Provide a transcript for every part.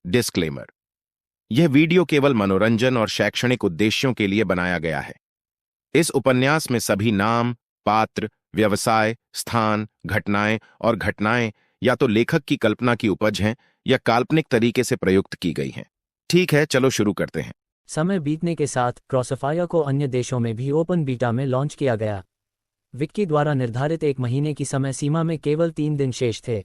Disclaimer. यह video केवल मनोरंजन और शैक्षणिक उद्देश्यों के लिए बनाया गया है। इस उपन्यास में सभी नाम, पात्र, व्यवसाय, स्थान, घटनाएं या तो लेखक की कल्पना की उपज हैं या काल्पनिक तरीके से प्रयुक्त की गई हैं। ठीक है, चलो शुरू करते हैं। समय बीतने के साथ क्रॉसफायर को अन्य देशों में भी ओपन बीटा में लॉन्च किया गया। विक्की द्वारा निर्धारित 1 महीने की समय सीमा में केवल 3 दिन शेष थे।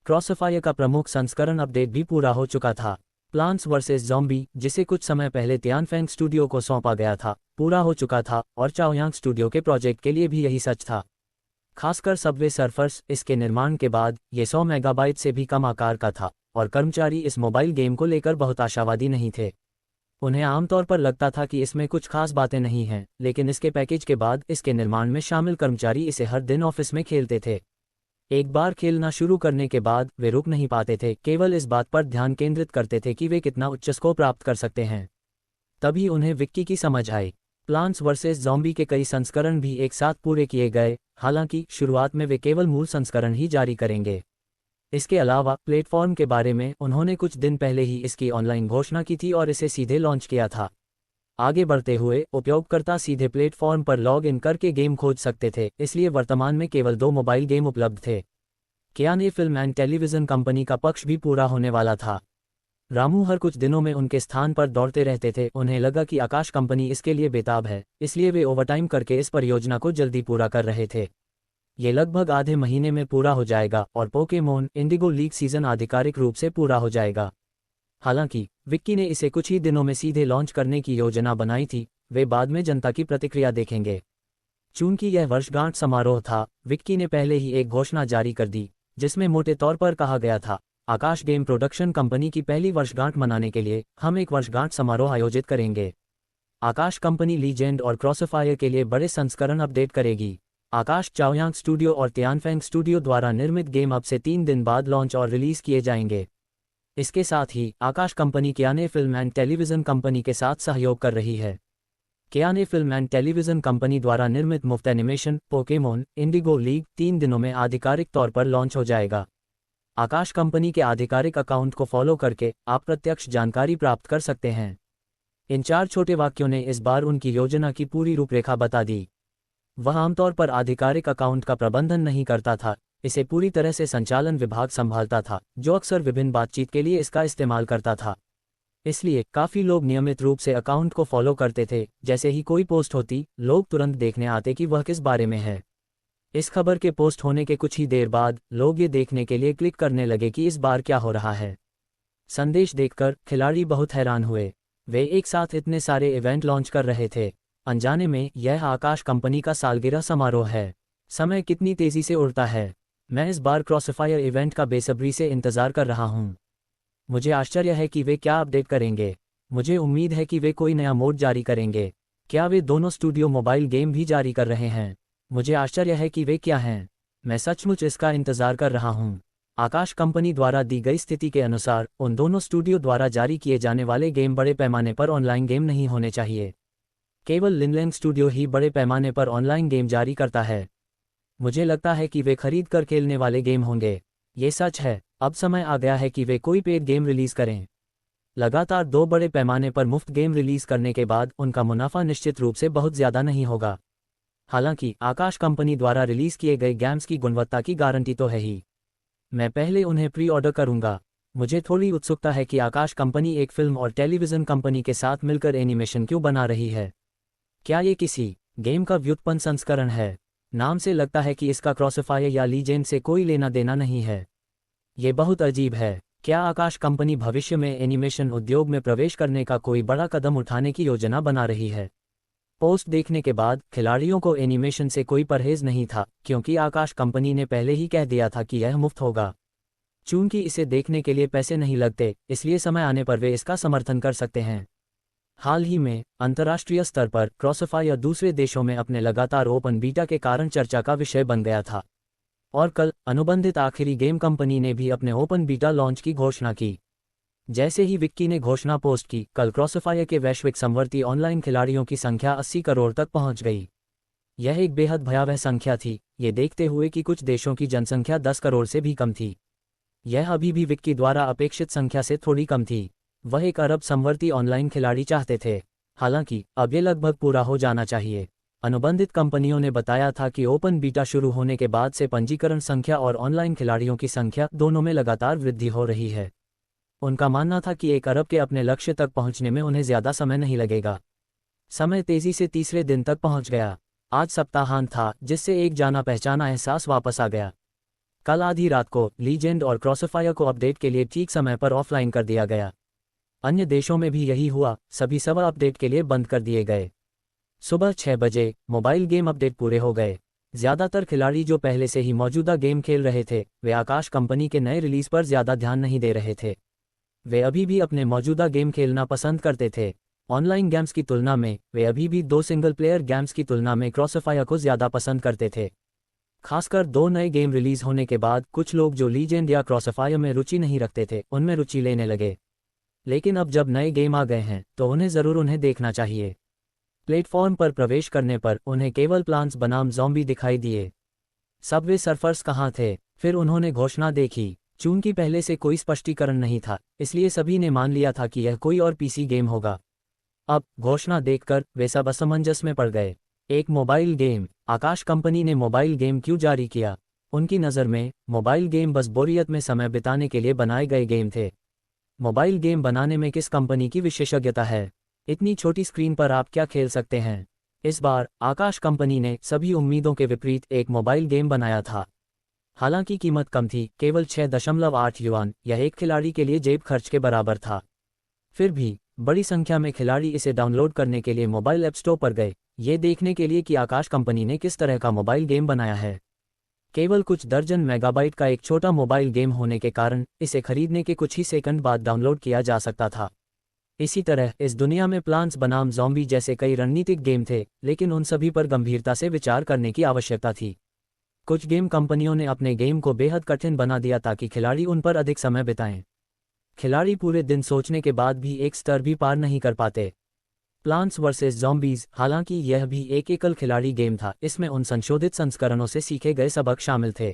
क्रॉसफायर का प्रमुख संस्करण अपडेट भी पूरा हो चुका था। प्लांट्स वर्सेस ज़ॉम्बी, जिसे कुछ समय पहले तियानफेंग स्टूडियो को सौंपा गया था, पूरा हो चुका था और चाओयांग स्टूडियो के प्रोजेक्ट के लिए भी यही सच था। खासकर सबवे सर्फर्स, इसके निर्माण के बाद ये 100 मेगाबाइट से भी कम आकार का था और कर्मचारी इस मोबाइल गेम को लेकर बहुत आशावादी नहीं थे। उन्हें आमतौर पर लगता था कि इसमें कुछ खास बातें नहीं हैं, लेकिन इसके पैकेज के बाद इसके निर्माण में शामिल कर्मचारी इसे हर दिन ऑफिस में खेलते थे। एक बार खेलना शुरू करने के बाद वे रुक नहीं पाते थे, केवल इस बात पर ध्यान केंद्रित करते थे कि वे कितना उच्च स्कोर प्राप्त कर सकते हैं। तभी उन्हें विक्की की समझ आई। प्लांट्स वर्सेस ज़ॉम्बी के कई संस्करण भी एक साथ पूरे किए गए, हालांकि शुरुआत में वे केवल मूल संस्करण ही जारी करेंगे। इसके अलावा प्लेटफॉर्म के बारे में उन्होंने कुछ दिन पहले ही इसकी ऑनलाइन घोषणा की थी और इसे सीधे लॉन्च किया था। आगे बढ़ते हुए उपयोगकर्ता सीधे प्लेटफॉर्म पर लॉग इन करके गेम खोज सकते थे, इसलिए वर्तमान में केवल 2 मोबाइल गेम उपलब्ध थे। कियाने फिल्म एंड टेलीविजन कंपनी का पक्ष भी पूरा होने वाला था। रामू हर कुछ दिनों में उनके स्थान पर दौड़ते रहते थे। उन्हें लगा कि आकाश कंपनी इसके लिए बेताब है, इसलिए वे ओवरटाइम करके इस परियोजना को जल्दी पूरा कर रहे थे। ये लगभग आधे महीने में पूरा हो जाएगा और पोकेमोन इंडिगो लीग सीजन आधिकारिक रूप से पूरा हो जाएगा। हालांकि विक्की ने इसे कुछ ही दिनों में सीधे लॉन्च करने की योजना बनाई थी। वे बाद में जनता की प्रतिक्रिया देखेंगे। चूंकि यह वर्षगांठ समारोह था, विक्की ने पहले ही एक घोषणा जारी कर दी, जिसमें मोटे तौर पर कहा गया था, आकाश गेम प्रोडक्शन कंपनी की पहली वर्षगांठ मनाने के लिए हम एक वर्षगांठ समारोह आयोजित करेंगे। आकाश कंपनी लीजेंड और क्रॉसफायर के लिए बड़े संस्करण अपडेट करेगी। आकाश चाओयांग स्टूडियो और तियानफेंग स्टूडियो द्वारा निर्मित गेम अब से 3 दिन बाद लॉन्च और रिलीज किए जाएंगे। इसके साथ ही Akash company Kiyane film and television company के साथ सहयोग कर रही है। Kiyane film and television company द्वारा निर्मित मुफ्त एनिमेशन पोकेमोन इंडिगो लीग 3 दिनों में आधिकारिक तौर पर लॉन्च हो जाएगा। आकाश कंपनी के आधिकारिक अकाउंट को फॉलो करके आप प्रत्यक्ष जानकारी प्राप्त कर सकते हैं। इन 4 छोटे वाक्यों ने इस बार उनकी योजना की पूरी रूपरेखा बता दी। वह आमतौर पर आधिकारिक अकाउंट का प्रबंधन नहीं करता था, इसे पूरी तरह से संचालन विभाग संभालता था, जो अक्सर विभिन्न बातचीत के लिए इसका इस्तेमाल करता था। इसलिए काफ़ी लोग नियमित रूप से अकाउंट को फॉलो करते थे। जैसे ही कोई पोस्ट होती, लोग तुरंत देखने आते कि वह किस बारे में है। इस खबर के पोस्ट होने के कुछ ही देर बाद लोग ये देखने के लिए क्लिक करने लगे कि इस बार क्या हो रहा है। संदेश देखकर खिलाड़ी बहुत हैरान हुए। वे एक साथ इतने सारे इवेंट लॉन्च कर रहे थे, अनजाने में यह आकाश कंपनी का सालगिरह समारोह है। समय कितनी तेजी से उड़ता है। मैं इस बार क्रॉसफायर इवेंट का बेसब्री से इंतजार कर रहा हूँ। मुझे आश्चर्य है कि वे क्या अपडेट करेंगे। मुझे उम्मीद है कि वे कोई नया मोड जारी करेंगे। क्या वे दोनों स्टूडियो मोबाइल गेम भी जारी कर रहे हैं? मुझे आश्चर्य है कि वे क्या हैं। मैं सचमुच इसका इंतजार कर रहा हूँ। आकाश कंपनी द्वारा दी गई स्थिति के अनुसार उन दोनों स्टूडियो द्वारा जारी किए जाने वाले गेम बड़े पैमाने पर ऑनलाइन गेम नहीं होने चाहिए। केवल लिनलैंग स्टूडियो ही बड़े पैमाने पर ऑनलाइन गेम जारी करता है। मुझे लगता है कि वे खरीद कर खेलने वाले गेम होंगे। ये सच है। अब समय आ गया है कि वे कोई पेड गेम रिलीज करें। लगातार 2 बड़े पैमाने पर मुफ्त गेम रिलीज करने के बाद उनका मुनाफा निश्चित रूप से बहुत ज़्यादा नहीं होगा। हालांकि आकाश कंपनी द्वारा रिलीज किए गए गेम्स की गुणवत्ता की गारंटी तो है ही। मैं पहले उन्हें प्री ऑर्डर करूंगा। मुझे थोड़ी उत्सुकता है कि आकाश कंपनी एक फिल्म और टेलीविजन कंपनी के साथ मिलकर एनिमेशन क्यों बना रही है। क्या ये किसी गेम का व्युत्पन्न संस्करण है? नाम से लगता है कि इसका क्रॉसफायर या लीजेंड से कोई लेना देना नहीं है। ये बहुत अजीब है। क्या आकाश कंपनी भविष्य में एनिमेशन उद्योग में प्रवेश करने का कोई बड़ा कदम उठाने की योजना बना रही है? पोस्ट देखने के बाद खिलाड़ियों को एनिमेशन से कोई परहेज नहीं था, क्योंकि आकाश कंपनी ने पहले ही कह दिया था कि यह मुफ्त होगा। चूंकि इसे देखने के लिए पैसे नहीं लगते, इसलिए समय आने पर वे इसका समर्थन कर सकते हैं। हाल ही में अंतर्राष्ट्रीय स्तर पर क्रॉसफायर दूसरे देशों में अपने लगातार ओपन बीटा के कारण चर्चा का विषय बन गया था। और कल अनुबंधित आखिरी गेम कंपनी ने भी अपने ओपन बीटा लॉन्च की घोषणा की। जैसे ही विक्की ने घोषणा पोस्ट की, कल क्रॉसफायर के वैश्विक समवर्ती ऑनलाइन खिलाड़ियों की संख्या 80 करोड़ तक पहुंच गई। यह एक बेहद भयावह संख्या थी, ये देखते हुए कि कुछ देशों की जनसंख्या 10 करोड़ से भी कम थी। यह अभी भी विक्की द्वारा अपेक्षित संख्या से थोड़ी कम थी। वह 1 अरब समवर्ती ऑनलाइन खिलाड़ी चाहते थे। हालांकि अब ये लगभग पूरा हो जाना चाहिए। अनुबंधित कंपनियों ने बताया था कि ओपन बीटा शुरू होने के बाद से पंजीकरण संख्या और ऑनलाइन खिलाड़ियों की संख्या दोनों में लगातार वृद्धि हो रही है। उनका मानना था कि 1 अरब के अपने लक्ष्य तक पहुंचने में उन्हें ज्यादा समय नहीं लगेगा। समय तेजी से तीसरे दिन तक पहुंच गया। आज सप्ताहांत था, जिससे एक जाना पहचाना एहसास वापस आ गया। कल आधी रात को लीजेंड और क्रॉसफायर को अपडेट के लिए ठीक समय पर ऑफलाइन कर दिया गया। अन्य देशों में भी यही हुआ, सभी सर्वर अपडेट के लिए बंद कर दिए गए। सुबह 6 बजे मोबाइल गेम अपडेट पूरे हो गए। ज्यादातर खिलाड़ी जो पहले से ही मौजूदा गेम खेल रहे थे, वे आकाश कंपनी के नए रिलीज पर ज्यादा ध्यान नहीं दे रहे थे। वे अभी भी अपने मौजूदा गेम खेलना पसंद करते थे। ऑनलाइन गेम्स की तुलना में वे अभी भी 2 सिंगल प्लेयर गेम्स की तुलना में क्रॉसफायर को ज्यादा पसंद करते थे। खासकर 2 नए गेम रिलीज होने के बाद कुछ लोग जो लीजेंड या क्रॉसफायर में रुचि नहीं रखते थे, उनमें रुचि लेने लगे। लेकिन अब जब नए गेम आ गए हैं तो उन्हें ज़रूर उन्हें देखना चाहिए। प्लेटफॉर्म पर प्रवेश करने पर उन्हें केवल प्लांट्स बनाम ज़ॉम्बी दिखाई दिए। सबवे सर्फर्स कहाँ थे? फिर उन्होंने घोषणा देखी। चूंकि पहले से कोई स्पष्टीकरण नहीं था, इसलिए सभी ने मान लिया था कि यह कोई और पीसी गेम होगा। अब घोषणा देखकर वे सब असमंजस में पड़ गए। एक मोबाइल गेम। आकाश कंपनी ने मोबाइल गेम क्यों जारी किया? उनकी नज़र में मोबाइल गेम बस बोरियत में समय बिताने के लिए बनाए गए गेम थे। मोबाइल गेम बनाने में किस कंपनी की विशेषज्ञता है? इतनी छोटी स्क्रीन पर आप क्या खेल सकते हैं? इस बार आकाश कंपनी ने सभी उम्मीदों के विपरीत एक मोबाइल गेम बनाया था। हालांकि कीमत कम थी, केवल 6.8 युआन, यह एक खिलाड़ी के लिए जेब खर्च के बराबर था। फिर भी बड़ी संख्या में खिलाड़ी इसे डाउनलोड करने के लिए मोबाइल ऐप स्टोर पर गए, ये देखने के लिए कि आकाश कंपनी ने किस तरह का मोबाइल गेम बनाया है। केवल कुछ दर्जन मेगाबाइट का एक छोटा मोबाइल गेम होने के कारण इसे खरीदने के कुछ ही सेकंड बाद डाउनलोड किया जा सकता था। इसी तरह इस दुनिया में प्लांट्स बनाम ज़ॉम्बी जैसे कई रणनीतिक गेम थे, लेकिन उन सभी पर गंभीरता से विचार करने की आवश्यकता थी। कुछ गेम कंपनियों ने अपने गेम को बेहद कठिन बना दिया ताकि खिलाड़ी उन पर अधिक समय बिताएं। खिलाड़ी पूरे दिन सोचने के बाद भी एक स्तर भी पार नहीं कर पाते। प्लांट्स वर्सेस ज़ॉम्बीज, हालांकि यह भी एक एकल खिलाड़ी गेम था, इसमें उन संशोधित संस्करणों से सीखे गए सबक शामिल थे।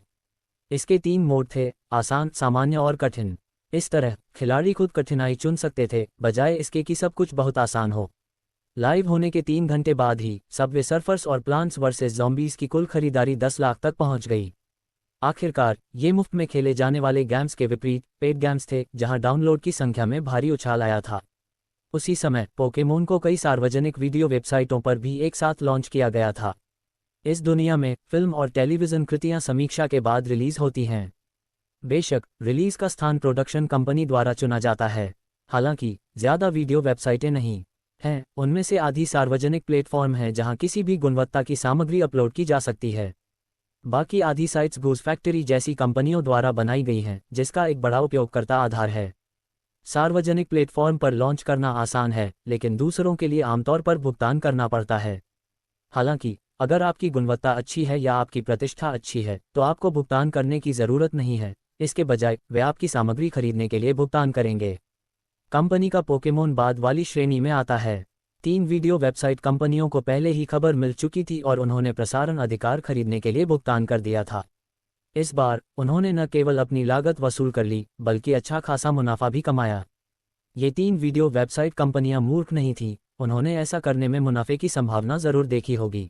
इसके 3 मोड थे, आसान, सामान्य और कठिन। इस तरह खिलाड़ी खुद कठिनाई चुन सकते थे, बजाय इसके कि सब कुछ बहुत आसान हो। लाइव होने के 3 घंटे बाद ही सबवे सर्फर्स और प्लांट्स वर्सेस ज़ॉम्बीज की कुल खरीदारी 10 लाख तक पहुंच गई। आखिरकार ये मुफ्त में खेले जाने वाले गेम्स के विपरीत पेड गेम्स थे, जहां डाउनलोड की संख्या में भारी उछाल आया था। उसी समय पोकेमोन को कई सार्वजनिक वीडियो वेबसाइटों पर भी एक साथ लॉन्च किया गया था। इस दुनिया में फिल्म और टेलीविज़न कृतियां समीक्षा के बाद रिलीज होती हैं। बेशक रिलीज का स्थान प्रोडक्शन कंपनी द्वारा चुना जाता है। हालांकि ज़्यादा वीडियो वेबसाइटें नहीं हैं, उनमें से आधी सार्वजनिक प्लेटफॉर्म है जहां किसी भी गुणवत्ता की सामग्री अपलोड की जा सकती है। बाकी आधी साइट्स गूज फैक्ट्री जैसी कंपनियों द्वारा बनाई गई हैं, जिसका एक बड़ा उपयोगकर्ता आधार है। सार्वजनिक प्लेटफॉर्म पर लॉन्च करना आसान है, लेकिन दूसरों के लिए आमतौर पर भुगतान करना पड़ता है। हालांकि अगर आपकी गुणवत्ता अच्छी है या आपकी प्रतिष्ठा अच्छी है, तो आपको भुगतान करने की ज़रूरत नहीं है। इसके बजाय वे आपकी सामग्री खरीदने के लिए भुगतान करेंगे। कंपनी का पोकेमोन बाद वाली श्रेणी में आता है। 3 वीडियो वेबसाइट कंपनियों को पहले ही खबर मिल चुकी थी और उन्होंने प्रसारण अधिकार खरीदने के लिए भुगतान कर दिया था। इस बार उन्होंने न केवल अपनी लागत वसूल कर ली, बल्कि अच्छा खासा मुनाफा भी कमाया। ये 3 वीडियो वेबसाइट कंपनियां मूर्ख नहीं थीं, उन्होंने ऐसा करने में मुनाफे की संभावना ज़रूर देखी होगी।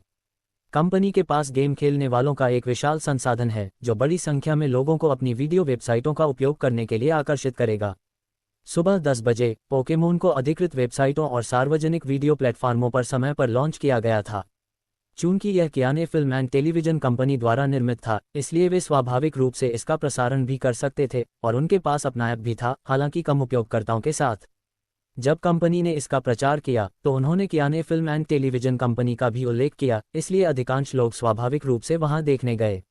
कंपनी के पास गेम खेलने वालों का एक विशाल संसाधन है, जो बड़ी संख्या में लोगों को अपनी वीडियो वेबसाइटों का उपयोग करने के लिए आकर्षित करेगा। सुबह 10 बजे पोकेमोन को अधिकृत वेबसाइटों और सार्वजनिक वीडियो प्लेटफॉर्मों पर समय पर लॉन्च किया गया था। चूंकि यह कियाने फिल्म एंड टेलीविजन कंपनी द्वारा निर्मित था, इसलिए वे स्वाभाविक रूप से इसका प्रसारण भी कर सकते थे और उनके पास अपना ऐप भी था, हालांकि कम उपयोगकर्ताओं के साथ। जब कंपनी ने इसका प्रचार किया तो उन्होंने कियाने फिल्म एंड टेलीविजन कंपनी का भी उल्लेख किया, इसलिए अधिकांश लोग स्वाभाविक रूप से वहां देखने गए।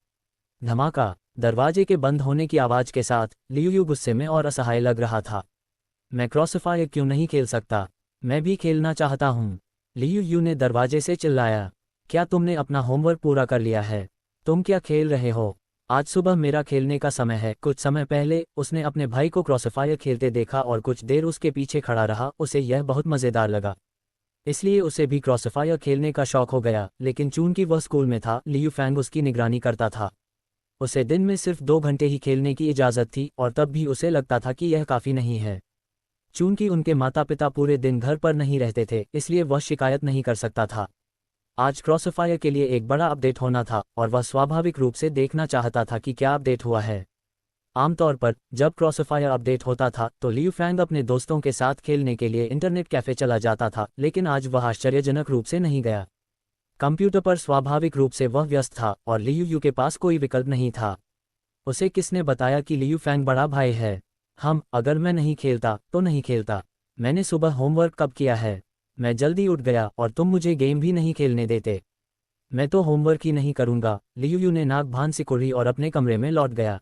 धमाका! दरवाजे के बंद होने की आवाज के साथ लियू गुस्से में और असहाय लग रहा था। मैं क्रॉसफायर क्यों नहीं खेल सकता? मैं भी खेलना चाहता हूँ, लियू ने दरवाजे से चिल्लाया। क्या तुमने अपना होमवर्क पूरा कर लिया है? तुम क्या खेल रहे हो? आज सुबह मेरा खेलने का समय है। कुछ समय पहले उसने अपने भाई को क्रॉसफायर खेलते देखा और कुछ देर उसके पीछे खड़ा रहा। उसे यह बहुत मज़ेदार लगा, इसलिए उसे भी क्रॉसफायर खेलने का शौक हो गया। लेकिन चूंकि वह स्कूल में था, लियू फैंग उसकी निगरानी करता था। उसे दिन में सिर्फ 2 घंटे ही खेलने की इजाज़त थी और तब भी उसे लगता था कि यह काफ़ी नहीं है। चूंकि उनके माता पिता पूरे दिन घर पर नहीं रहते थे, इसलिए वह शिकायत नहीं कर सकता था। आज क्रॉसफायर के लिए एक बड़ा अपडेट होना था और वह स्वाभाविक रूप से देखना चाहता था कि क्या अपडेट हुआ है। आमतौर पर जब क्रॉसफायर अपडेट होता था तो लियू फैंग अपने दोस्तों के साथ खेलने के लिए इंटरनेट कैफे चला जाता था, लेकिन आज वह आश्चर्यजनक रूप से नहीं गया। कंप्यूटर पर स्वाभाविक रूप से वह व्यस्त था और लियू के पास कोई विकल्प नहीं था। उसे किसने बताया कि लियू फैंग बड़ा भाई है? अगर मैं नहीं खेलता तो नहीं खेलता। मैंने सुबह होमवर्क कब किया है? मैं जल्दी उठ गया और तुम मुझे गेम भी नहीं खेलने देते। मैं तो होमवर्क ही नहीं करूंगा। लियू ने नाक भान सिकोड़ी और अपने कमरे में लौट गया।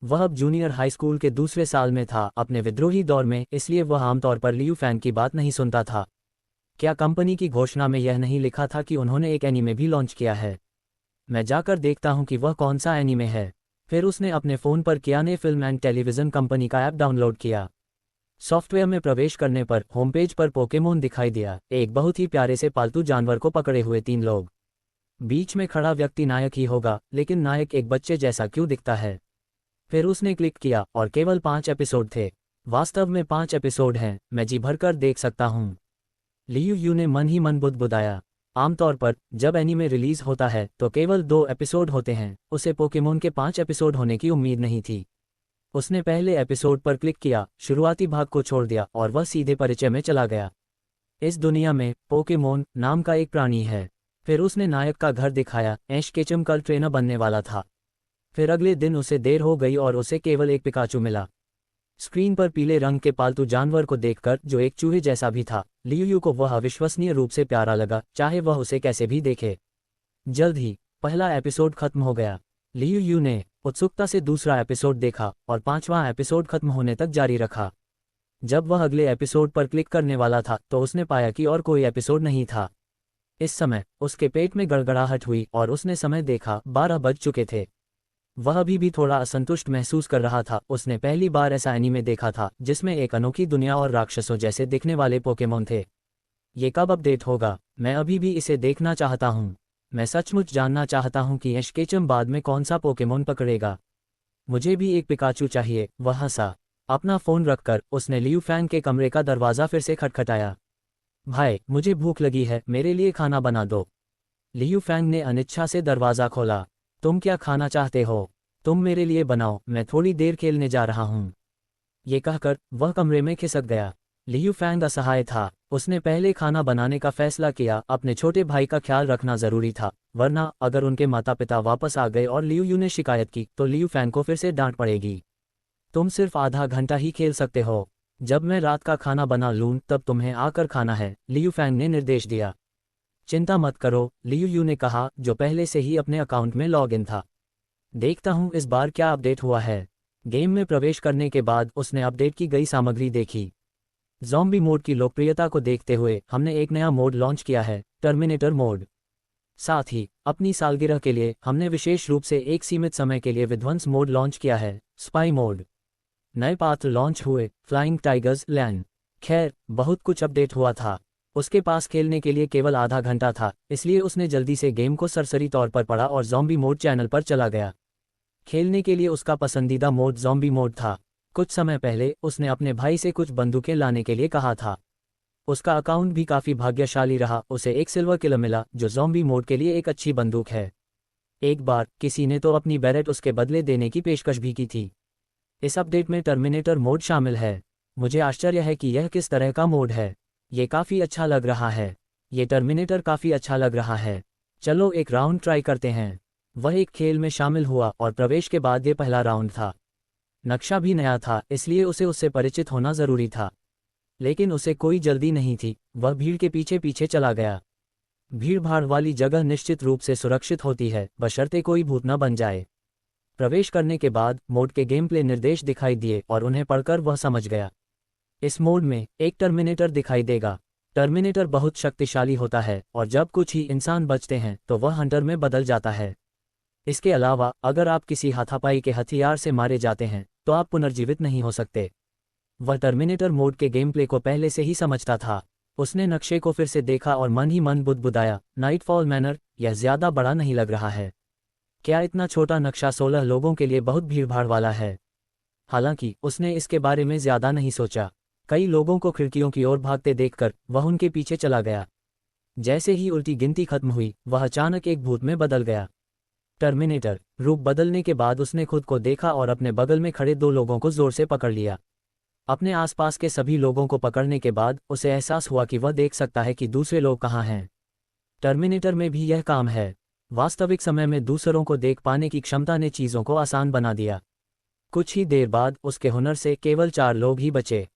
वह अब जूनियर हाई स्कूल के दूसरे साल में था, अपने विद्रोही दौर में, इसलिए वह आमतौर पर लियू फैंग की बात नहीं सुनता था। क्या कंपनी की घोषणा में यह नहीं लिखा था कि उन्होंने एक एनीमे भी लॉन्च किया है? मैं जाकर देखता हूं कि वह कौन सा एनीमे है। फिर उसने अपने फ़ोन पर कियाने फिल्म एंड टेलीविज़न कंपनी का ऐप डाउनलोड किया। सॉफ्टवेयर में प्रवेश करने पर होमपेज पर पोकेमोन दिखाई दिया, एक बहुत ही प्यारे से पालतू जानवर को पकड़े हुए 3 लोग। बीच में खड़ा व्यक्ति नायक ही होगा, लेकिन नायक एक बच्चे जैसा क्यों दिखता है? फिर उसने क्लिक किया और केवल 5 एपिसोड थे। वास्तव में 5 एपिसोड हैं, मैं जी भरकर देख सकता हूँ। लियू ने मन ही मन बुदबुदाया। आमतौर पर जब एनीमे रिलीज होता है तो केवल 2 एपिसोड होते हैं, उसे पोकेमोन के 5 एपिसोड होने की उम्मीद नहीं थी। उसने पहले एपिसोड पर क्लिक किया, शुरुआती भाग को छोड़ दिया और वह सीधे परिचय में चला गया। इस दुनिया में पोकेमोन नाम का एक प्राणी है। फिर उसने नायक का घर दिखाया, ऐश केचम कल ट्रेनर बनने वाला था। फिर अगले दिन उसे देर हो गई और उसे केवल एक पिकाचू मिला। स्क्रीन पर पीले रंग के पालतू जानवर को देखकर, जो एक चूहे जैसा भी था, लियू को वह अविश्वसनीय रूप से प्यारा लगा, चाहे वह उसे कैसे भी देखे। जल्द ही पहला एपिसोड खत्म हो गया। लियू ने उत्सुकता से दूसरा एपिसोड देखा और 5वां एपिसोड खत्म होने तक जारी रखा। जब वह अगले एपिसोड पर क्लिक करने वाला था तो उसने पाया कि और कोई एपिसोड नहीं था। इस समय उसके पेट में गड़गड़ाहट हुई और उसने समय देखा, 12 बज चुके थे। वह अभी भी थोड़ा असंतुष्ट महसूस कर रहा था। उसने पहली बार ऐसा एनीमे देखा था जिसमें एक अनोखी दुनिया और राक्षसों जैसे दिखने वाले पोकेमोन थे। ये कब अपडेट होगा? मैं अभी भी इसे देखना चाहता हूँ। मैं सचमुच जानना चाहता हूँ कि ऐश केचम बाद में कौन सा पोकेमोन पकड़ेगा। मुझे भी एक पिकाचू चाहिए। वह हंसा। अपना फ़ोन रखकर उसने लियू फैंग के कमरे का दरवाज़ा फिर से खटखटाया। भाई, मुझे भूख लगी है, मेरे लिए खाना बना दो। लियू फैंग ने अनिच्छा से दरवाज़ा खोला। तुम क्या खाना चाहते हो? तुम मेरे लिए बनाओ, मैं थोड़ी देर खेलने जा रहा हूँ। ये कहकर वह कमरे में खिसक गया। लियू फैंग असहाय था। उसने पहले खाना बनाने का फैसला किया। अपने छोटे भाई का ख्याल रखना जरूरी था, वरना अगर उनके माता पिता वापस आ गए और लियू ने शिकायत की तो लियू फैंग को फिर से डांट पड़ेगी। तुम सिर्फ आधा घंटा ही खेल सकते हो। जब मैं रात का खाना बना लूँ तब तुम्हें आकर खाना है, लियू फैंग ने निर्देश दिया। चिंता मत करो, लियू ने कहा, जो पहले से ही अपने अकाउंट में लॉग इन था। देखता हूँ इस बार क्या अपडेट हुआ है। गेम में प्रवेश करने के बाद उसने अपडेट की गई सामग्री देखी। ज़ॉम्बी मोड की लोकप्रियता को देखते हुए हमने एक नया मोड लॉन्च किया है, टर्मिनेटर मोड। साथ ही अपनी सालगिरह के लिए हमने विशेष रूप से एक सीमित समय के लिए विध्वंस मोड लॉन्च किया है, स्पाई मोड। नए पात्र लॉन्च हुए, फ्लाइंग टाइगर्स लैंड। खैर, बहुत कुछ अपडेट हुआ था। उसके पास खेलने के लिए केवल आधा घंटा था, इसलिए उसने जल्दी से गेम को सरसरी तौर पर पढ़ा और ज़ॉम्बी मोड चैनल पर चला गया। खेलने के लिए उसका पसंदीदा मोड ज़ॉम्बी मोड था। कुछ समय पहले उसने अपने भाई से कुछ बंदूकें लाने के लिए कहा था। उसका अकाउंट भी काफ़ी भाग्यशाली रहा, उसे एक सिल्वर किलर मिला, जो ज़ॉम्बी मोड के लिए एक अच्छी बंदूक है। एक बार किसी ने तो अपनी बैरेट उसके बदले देने की पेशकश भी की थी। इस अपडेट में टर्मिनेटर मोड शामिल है। मुझे आश्चर्य है कि यह किस तरह का मोड है। ये काफ़ी अच्छा लग रहा है। ये टर्मिनेटर काफ़ी अच्छा लग रहा है। चलो एक राउंड ट्राई करते हैं। वह एक खेल में शामिल हुआ और प्रवेश के बाद ये पहला राउंड था। नक्शा भी नया था, इसलिए उसे उससे परिचित होना ज़रूरी था। लेकिन उसे कोई जल्दी नहीं थी। वह भीड़ के पीछे पीछे चला गया। भीड़ भाड़ वाली जगह निश्चित रूप से सुरक्षित होती है, बशर्ते कोई भूत न बन जाए। प्रवेश करने के बाद मोड के गेम प्ले निर्देश दिखाई दिए और उन्हें पढ़कर वह समझ गया। इस मोड में एक टर्मिनेटर दिखाई देगा। टर्मिनेटर बहुत शक्तिशाली होता है और जब कुछ ही इंसान बचते हैं तो वह हंटर में बदल जाता है। इसके अलावा अगर आप किसी हाथापाई के हथियार से मारे जाते हैं तो आप पुनर्जीवित नहीं हो सकते। वह टर्मिनेटर मोड के गेम प्ले को पहले से ही समझता था। उसने नक्शे को फिर से देखा और मन ही मन बुदबुदाया, नाइटफॉल मैनर, यह ज़्यादा बड़ा नहीं लग रहा है। क्या इतना छोटा नक्शा 16 लोगों के लिए बहुत भीड़भाड़ वाला है? हालांकि उसने इसके बारे में ज्यादा नहीं सोचा। कई लोगों को खिड़कियों की ओर भागते देखकर वह उनके पीछे चला गया। जैसे ही उल्टी गिनती खत्म हुई, वह अचानक एक भूत में बदल गया। टर्मिनेटर रूप बदलने के बाद उसने खुद को देखा और अपने बगल में खड़े 2 लोगों को जोर से पकड़ लिया। अपने आसपास के सभी लोगों को पकड़ने के बाद उसे एहसास हुआ कि वह देख सकता है कि दूसरे लोग कहाँ हैं। टर्मिनेटर में भी यह काम है। वास्तविक समय में दूसरों को देख पाने की क्षमता ने चीज़ों को आसान बना दिया। कुछ ही देर बाद उसके हुनर से केवल 4 लोग ही बचे।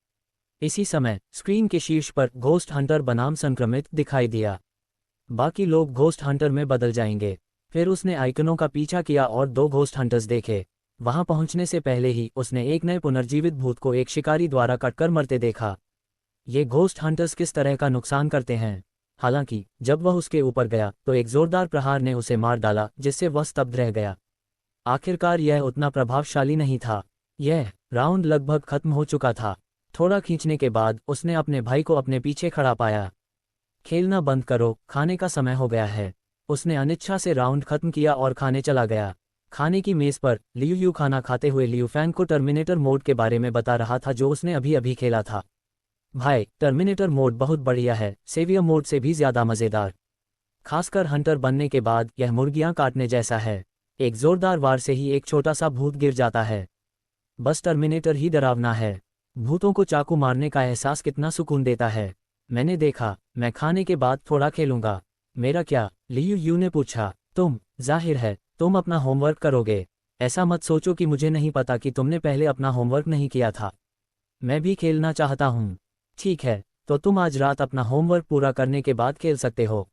इसी समय स्क्रीन के शीर्ष पर घोस्ट हंटर बनाम संक्रमित दिखाई दिया। बाकी लोग घोस्ट हंटर में बदल जाएंगे। फिर उसने आइकनों का पीछा किया और 2 घोस्ट हंटर्स देखे। वहां पहुंचने से पहले ही उसने एक नए पुनर्जीवित भूत को एक शिकारी द्वारा कटकर मरते देखा। ये घोस्ट हंटर्स किस तरह का नुकसान करते हैं। हालांकि जब वह उसके ऊपर गया तो एक जोरदार प्रहार ने उसे मार डाला, जिससे वह स्तब्ध रह गया। आखिरकार यह उतना प्रभावशाली नहीं था। यह राउंड लगभग खत्म हो चुका था। थोड़ा खींचने के बाद उसने अपने भाई को अपने पीछे खड़ा पाया। खेलना बंद करो, खाने का समय हो गया है। उसने अनिच्छा से राउंड खत्म किया और खाने चला गया। खाने की मेज पर लियू यू खाना खाते हुए लियू फैन को टर्मिनेटर मोड के बारे में बता रहा था, जो उसने अभी अभी खेला था। भाई, टर्मिनेटर मोड बहुत बढ़िया है, सेवियर मोड से भी ज्यादा मजेदार। खासकर हंटर बनने के बाद यह मुर्गियां काटने जैसा है। एक जोरदार वार से ही एक छोटा सा भूत गिर जाता है। बस टर्मिनेटर ही डरावना है। भूतों को चाकू मारने का एहसास कितना सुकून देता है। मैंने देखा, मैं खाने के बाद थोड़ा खेलूंगा। मेरा क्या? लियू यू ने पूछा। तुम, जाहिर है तुम अपना होमवर्क करोगे। ऐसा मत सोचो कि मुझे नहीं पता कि तुमने पहले अपना होमवर्क नहीं किया था। मैं भी खेलना चाहता हूँ। ठीक है, तो तुम आज रात अपना होमवर्क पूरा करने के बाद खेल सकते हो।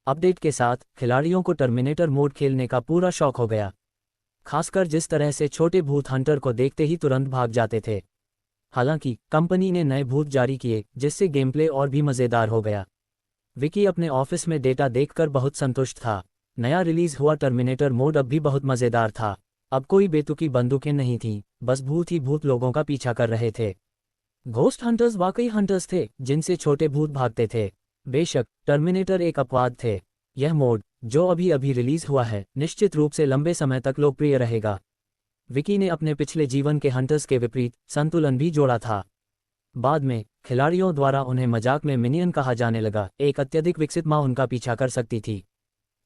अपडेट के साथ खिलाड़ियों को टर्मिनेटर मोड खेलने का पूरा शौक हो गया। खासकर जिस तरह से छोटे भूत हंटर को देखते ही तुरंत भाग जाते थे। हालांकि कंपनी ने नए भूत जारी किए, जिससे गेम प्ले और भी मज़ेदार हो गया। विकी अपने ऑफिस में डेटा देखकर बहुत संतुष्ट था। नया रिलीज हुआ टर्मिनेटर मोड अब भी बहुत मज़ेदार था। अब कोई बेतुकी बंदूकें नहीं थीं, बस भूत ही भूत लोगों का पीछा कर रहे थे। घोस्ट हंटर्स वाकई हंटर्स थे, जिनसे छोटे भूत भागते थे। बेशक टर्मिनेटर एक अपवाद थे। यह मोड, जो अभी अभी रिलीज हुआ है, निश्चित रूप से लंबे समय तक लोकप्रिय रहेगा। विकी ने अपने पिछले जीवन के हंटर्स के विपरीत संतुलन भी जोड़ा था। बाद में खिलाड़ियों द्वारा उन्हें मजाक में मिनियन कहा जाने लगा। एक अत्यधिक विकसित माँ उनका पीछा कर सकती थी।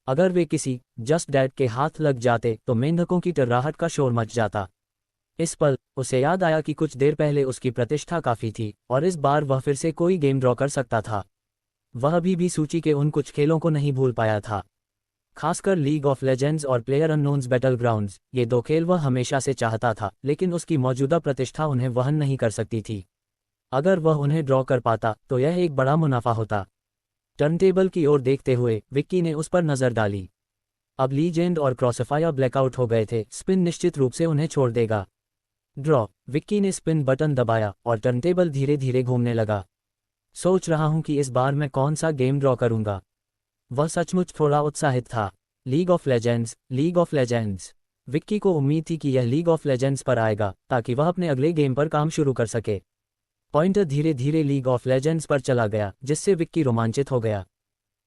अगर वे किसी जस्ट डैड के हाथ लग जाते तो मेंढकों की टर्राहट का शोर मच जाता। इस पल उसे याद आया कि कुछ देर पहले उसकी प्रतिष्ठा काफी थी और इस बार वह फिर से कोई गेम ड्रॉ कर सकता था। वह अभी भी सूची के उन कुछ खेलों को नहीं भूल पाया था। खासकर लीग ऑफ लेजेंड्स और प्लेयर अननोन्स बैटलग्राउंड्स, ये 2 खेल वह हमेशा से चाहता था, लेकिन उसकी मौजूदा प्रतिष्ठा उन्हें वहन नहीं कर सकती थी। अगर वह उन्हें ड्रॉ कर पाता तो यह एक बड़ा मुनाफा होता। टर्नटेबल की ओर देखते हुए विक्की ने उस पर नजर डाली। अब लीजेंड और क्रॉसफायर ब्लैकआउट हो गए थे। स्पिन निश्चित रूप से उन्हें छोड़ देगा। ड्रॉ। विक्की ने स्पिन बटन दबाया और टर्नटेबल धीरे धीरे घूमने लगा। सोच रहा हूं कि इस बार मैं कौन सा गेम ड्रॉ करूंगा। वह सचमुच थोड़ा उत्साहित था। League of legends, league of legends. Vicky को उम्मीद थी कि यह लीग ऑफ लेजेंड्स पर आएगा, ताकि वह अपने अगले गेम पर काम शुरू कर सके। पॉइंटर धीरे धीरे लीग ऑफ लेजेंड्स पर चला गया, जिससे विक्की रोमांचित हो गया।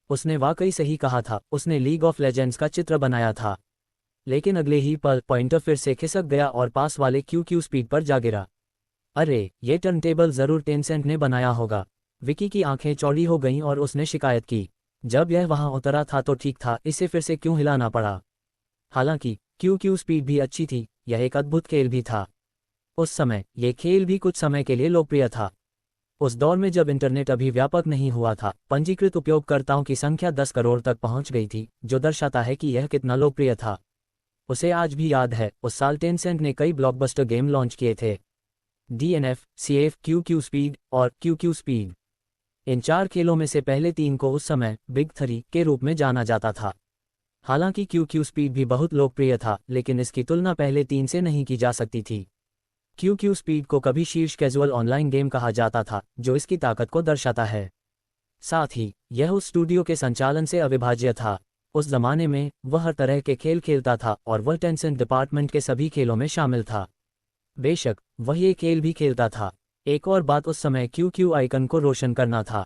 उसने वाकई सही कहा था, उसने लीग ऑफ लेजेंड्स का चित्र बनाया था। लेकिन अगले ही पल पॉइंटर फिर से खिसक गया और पास वाले क्यू स्पीड पर जा गिरा। अरे, ये टर्नटेबल जरूर टेंसेंट ने बनाया होगा। विकी की आंखें चौड़ी हो गईं और उसने शिकायत की। जब यह वहां उतरा था तो ठीक था, इसे फिर से क्यों हिलाना पड़ा। हालांकि क्यू स्पीड भी अच्छी थी, यह एक अद्भुत खेल भी था। उस समय यह खेल भी कुछ समय के लिए लोकप्रिय था। उस दौर में जब इंटरनेट अभी व्यापक नहीं हुआ था, पंजीकृत उपयोगकर्ताओं की संख्या 10 करोड़ तक पहुंच गई थी, जो दर्शाता है कि यह कितना लोकप्रिय था। उसे आज भी याद है, उस साल टेंसेंट ने कई ब्लॉकबस्टर गेम लॉन्च किए थे। DNF, CF, क्यू स्पीड और क्यू स्पीड। इन 4 खेलों में से पहले 3 को उस समय बिग 3 के रूप में जाना जाता था। हालांकि क्यू स्पीड भी बहुत लोकप्रिय था, लेकिन इसकी तुलना पहले 3 से नहीं की जा सकती थी। क्यू स्पीड को कभी शीर्ष कैजुअल ऑनलाइन गेम कहा जाता था, जो इसकी ताकत को दर्शाता है। साथ ही यह उस स्टूडियो के संचालन से अविभाज्य था। उस जमाने में वह हर तरह के खेल खेलता था और वह टेंसेंट डिपार्टमेंट के सभी खेलों में शामिल था। बेशक वह ये खेल भी खेलता था। एक और बात, उस समय क्यू आइकन को रोशन करना था।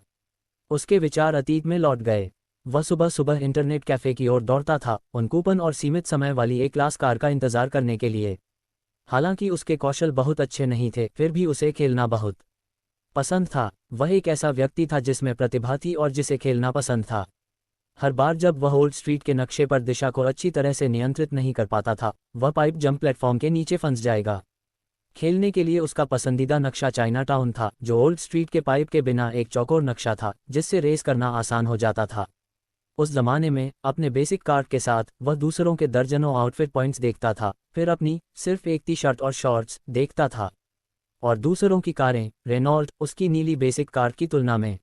उसके विचार अतीत में लौट गए। वह सुबह सुबह इंटरनेट कैफ़े की ओर दौड़ता था, उन कूपन और सीमित समय वाली एक क्लास कार का इंतज़ार करने के लिए। हालांकि उसके कौशल बहुत अच्छे नहीं थे, फिर भी उसे खेलना बहुत पसंद था। वह एक ऐसा व्यक्ति था जिसमें प्रतिभा थी और जिसे खेलना पसंद था। हर बार जब वह ओल्ड स्ट्रीट के नक्शे पर दिशा को अच्छी तरह से नियंत्रित नहीं कर पाता था, वह पाइप जंप प्लेटफॉर्म के नीचे फंस जाएगा। खेलने के लिए उसका पसंदीदा नक्शा चाइना टाउन था, जो ओल्ड स्ट्रीट के पाइप के बिना एक चौकोर नक्शा था जिससे रेस करना आसान हो जाता था। उस जमाने में अपने बेसिक कार्ड के साथ वह दूसरों के दर्जनों आउटफिट पॉइंट्स देखता था, फिर अपनी सिर्फ एक टी शर्ट और शॉर्ट्स देखता था। और दूसरों की कारें, रेनॉल्ट उसकी नीली बेसिक कार की तुलना में।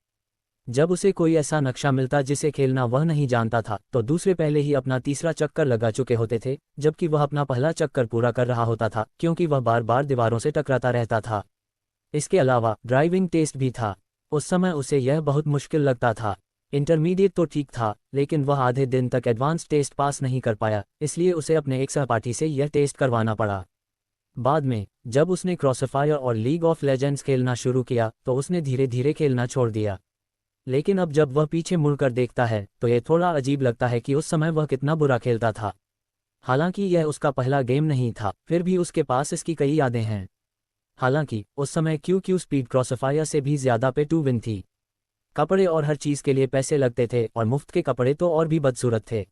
जब उसे कोई ऐसा नक्शा मिलता जिसे खेलना वह नहीं जानता था, तो दूसरे पहले ही अपना तीसरा चक्कर लगा चुके होते थे, जबकि वह अपना पहला चक्कर पूरा कर रहा होता था, क्योंकि वह बार बार दीवारों से टकराता रहता था। इसके अलावा ड्राइविंग टेस्ट भी था। उस समय उसे यह बहुत मुश्किल लगता था। इंटरमीडिएट तो ठीक था, लेकिन वह आधे दिन तक एडवांस टेस्ट पास नहीं कर पाया, इसलिए उसे अपने एक सहपाठी से यह टेस्ट करवाना पड़ा। बाद में जब उसने क्रॉसफायर और लीग ऑफ लेजेंड्स खेलना शुरू किया, तो उसने धीरे धीरे खेलना छोड़ दिया। लेकिन अब जब वह पीछे मुड़कर देखता है तो यह थोड़ा अजीब लगता है कि उस समय वह कितना बुरा खेलता था। हालांकि यह उसका पहला गेम नहीं था, फिर भी उसके पास इसकी कई यादें हैं। हालांकि उस समय क्यू स्पीड क्रॉसफायर से भी ज़्यादा पे टू विन थी। कपड़े और हर चीज़ के लिए पैसे लगते थे, और मुफ्त के कपड़े तो और भी बदसूरत थे।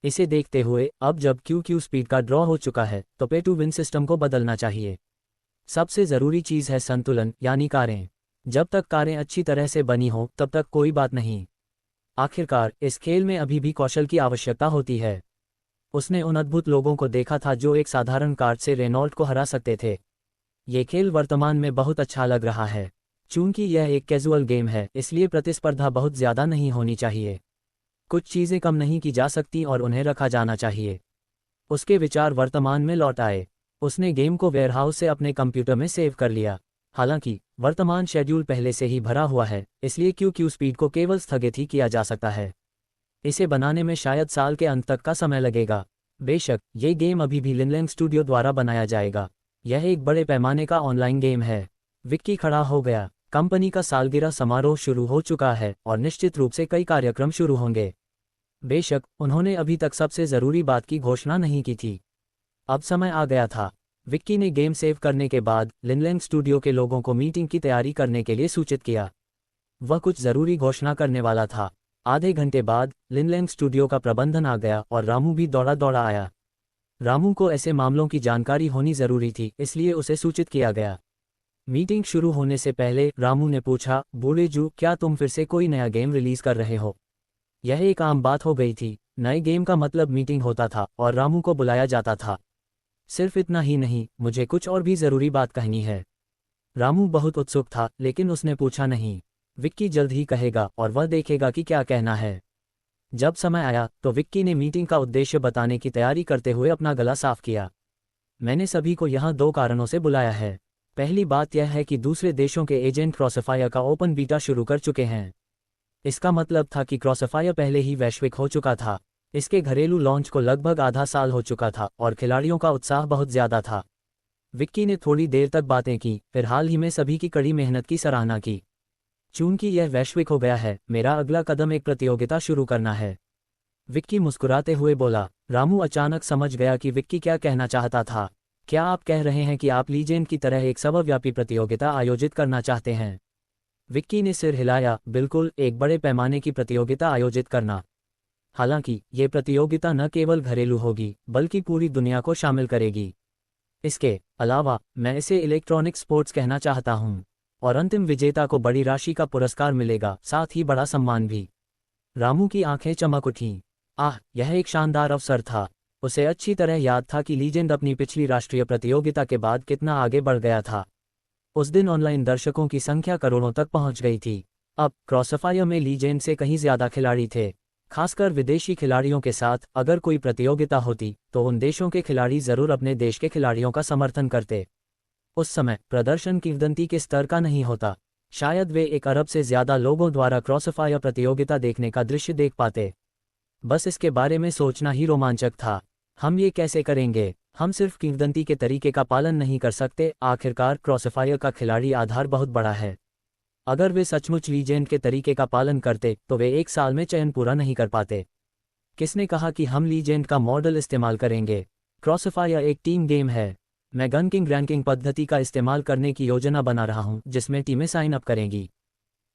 इसे देखते हुए अब जब क्यू स्पीड का ड्रॉ हो चुका है, तो पे टू विन सिस्टम को बदलना चाहिए। सबसे ज़रूरी चीज़ है संतुलन, यानी कारें। जब तक कारें अच्छी तरह से बनी हो तब तक कोई बात नहीं। आखिरकार इस खेल में अभी भी कौशल की आवश्यकता होती है। उसने उन अद्भुत लोगों को देखा था जो एक साधारण कार्ड से रेनॉल्ट को हरा सकते थे। ये खेल वर्तमान में बहुत अच्छा लग रहा है। चूंकि यह एक कैजुअल गेम है, इसलिए प्रतिस्पर्धा बहुत ज़्यादा नहीं होनी चाहिए। कुछ चीज़ें कम नहीं की जा सकती और उन्हें रखा जाना चाहिए। उसके विचार वर्तमान में लौट आए। उसने गेम को वेयरहाउस से अपने कंप्यूटर में सेव कर लिया। हालांकि वर्तमान शेड्यूल पहले से ही भरा हुआ है, इसलिए क्यू स्पीड को केवल स्थगित ही किया जा सकता है। इसे बनाने में शायद साल के अंत तक का समय लगेगा। बेशक ये गेम अभी भी लिनलैंग स्टूडियो द्वारा बनाया जाएगा। यह एक बड़े पैमाने का ऑनलाइन गेम है। विक्की खड़ा हो गया। कंपनी का सालगिरह समारोह शुरू हो चुका है और निश्चित रूप से कई कार्यक्रम शुरू होंगे। बेशक उन्होंने अभी तक सबसे ज़रूरी बात की घोषणा नहीं की थी। अब समय आ गया था। विक्की ने गेम सेव करने के बाद लिनलैंग स्टूडियो के लोगों को मीटिंग की तैयारी करने के लिए सूचित किया। वह कुछ ज़रूरी घोषणा करने वाला था। आधे घंटे बाद लिनलैंग स्टूडियो का प्रबंधन आ गया और रामू भी दौड़ा दौड़ा आया। रामू को ऐसे मामलों की जानकारी होनी ज़रूरी थी, इसलिए उसे सूचित किया गया। मीटिंग शुरू होने से पहले रामू ने पूछा, बूढ़े जू, क्या तुम फिर से कोई नया गेम रिलीज कर रहे हो? यह एक आम बात हो गई थी। नए गेम का मतलब मीटिंग होता था और रामू को बुलाया जाता था। सिर्फ इतना ही नहीं, मुझे कुछ और भी ज़रूरी बात कहनी है। रामू बहुत उत्सुक था, लेकिन उसने पूछा नहीं। विक्की जल्द ही कहेगा और वह देखेगा कि क्या कहना है। जब समय आया तो विक्की ने मीटिंग का उद्देश्य बताने की तैयारी करते हुए अपना गला साफ किया। मैंने सभी को यहाँ 2 कारणों से बुलाया है। पहली बात यह है कि दूसरे देशों के एजेंट क्रॉसफायर का ओपन बीटा शुरू कर चुके हैं। इसका मतलब था कि क्रॉसफायर पहले ही वैश्विक हो चुका था। इसके घरेलू लॉन्च को लगभग आधा साल हो चुका था और खिलाड़ियों का उत्साह बहुत ज़्यादा था। विक्की ने थोड़ी देर तक बातें की, फिर हाल ही में सभी की कड़ी मेहनत की सराहना की। चूंकि यह वैश्विक हो गया है, मेरा अगला कदम एक प्रतियोगिता शुरू करना है। विक्की मुस्कुराते हुए बोला। रामू अचानक समझ गया कि विक्की क्या कहना चाहता था। क्या आप कह रहे हैं कि आप लीजेंड की तरह एक सर्वव्यापी प्रतियोगिता आयोजित करना चाहते हैं? विक्की ने सिर हिलाया। बिल्कुल, एक बड़े पैमाने की प्रतियोगिता आयोजित करना। हालांकि ये प्रतियोगिता न केवल घरेलू होगी, बल्कि पूरी दुनिया को शामिल करेगी। इसके अलावा मैं इसे इलेक्ट्रॉनिक स्पोर्ट्स कहना चाहता हूँ, और अंतिम विजेता को बड़ी राशि का पुरस्कार मिलेगा, साथ ही बड़ा सम्मान भी। रामू की आंखें चमक उठीं। आह, यह एक शानदार अवसर था। उसे अच्छी तरह याद था कि लीजेंड अपनी पिछली राष्ट्रीय प्रतियोगिता के बाद कितना आगे बढ़ गया था। उस दिन ऑनलाइन दर्शकों की संख्या करोड़ों तक पहुंच गई थी। अब क्रॉसफायर में लीजेंड से कहीं ज़्यादा खिलाड़ी थे, खासकर विदेशी खिलाड़ियों के साथ। अगर कोई प्रतियोगिता होती तो उन देशों के खिलाड़ी ज़रूर अपने देश के खिलाड़ियों का समर्थन करते। उस समय प्रदर्शन किंवदंती के स्तर का नहीं होता। शायद वे 1 अरब से ज़्यादा लोगों द्वारा क्रॉसफायर प्रतियोगिता देखने का दृश्य देख पाते। बस इसके बारे में सोचना ही रोमांचक था। हम ये कैसे करेंगे? हम सिर्फ किंवदंती के तरीके का पालन नहीं कर सकते। आखिरकार क्रॉसफायर का खिलाड़ी आधार बहुत बड़ा है। अगर वे सचमुच लीजेंड के तरीके का पालन करते तो वे 1 साल में चयन पूरा नहीं कर पाते। किसने कहा कि हम लीजेंड का मॉडल इस्तेमाल करेंगे? क्रॉसफायर एक टीम गेम है। मैं गन किंग रैंकिंग पद्धति का इस्तेमाल करने की योजना बना रहा हूं, जिसमें टीमें साइन अप करेंगी।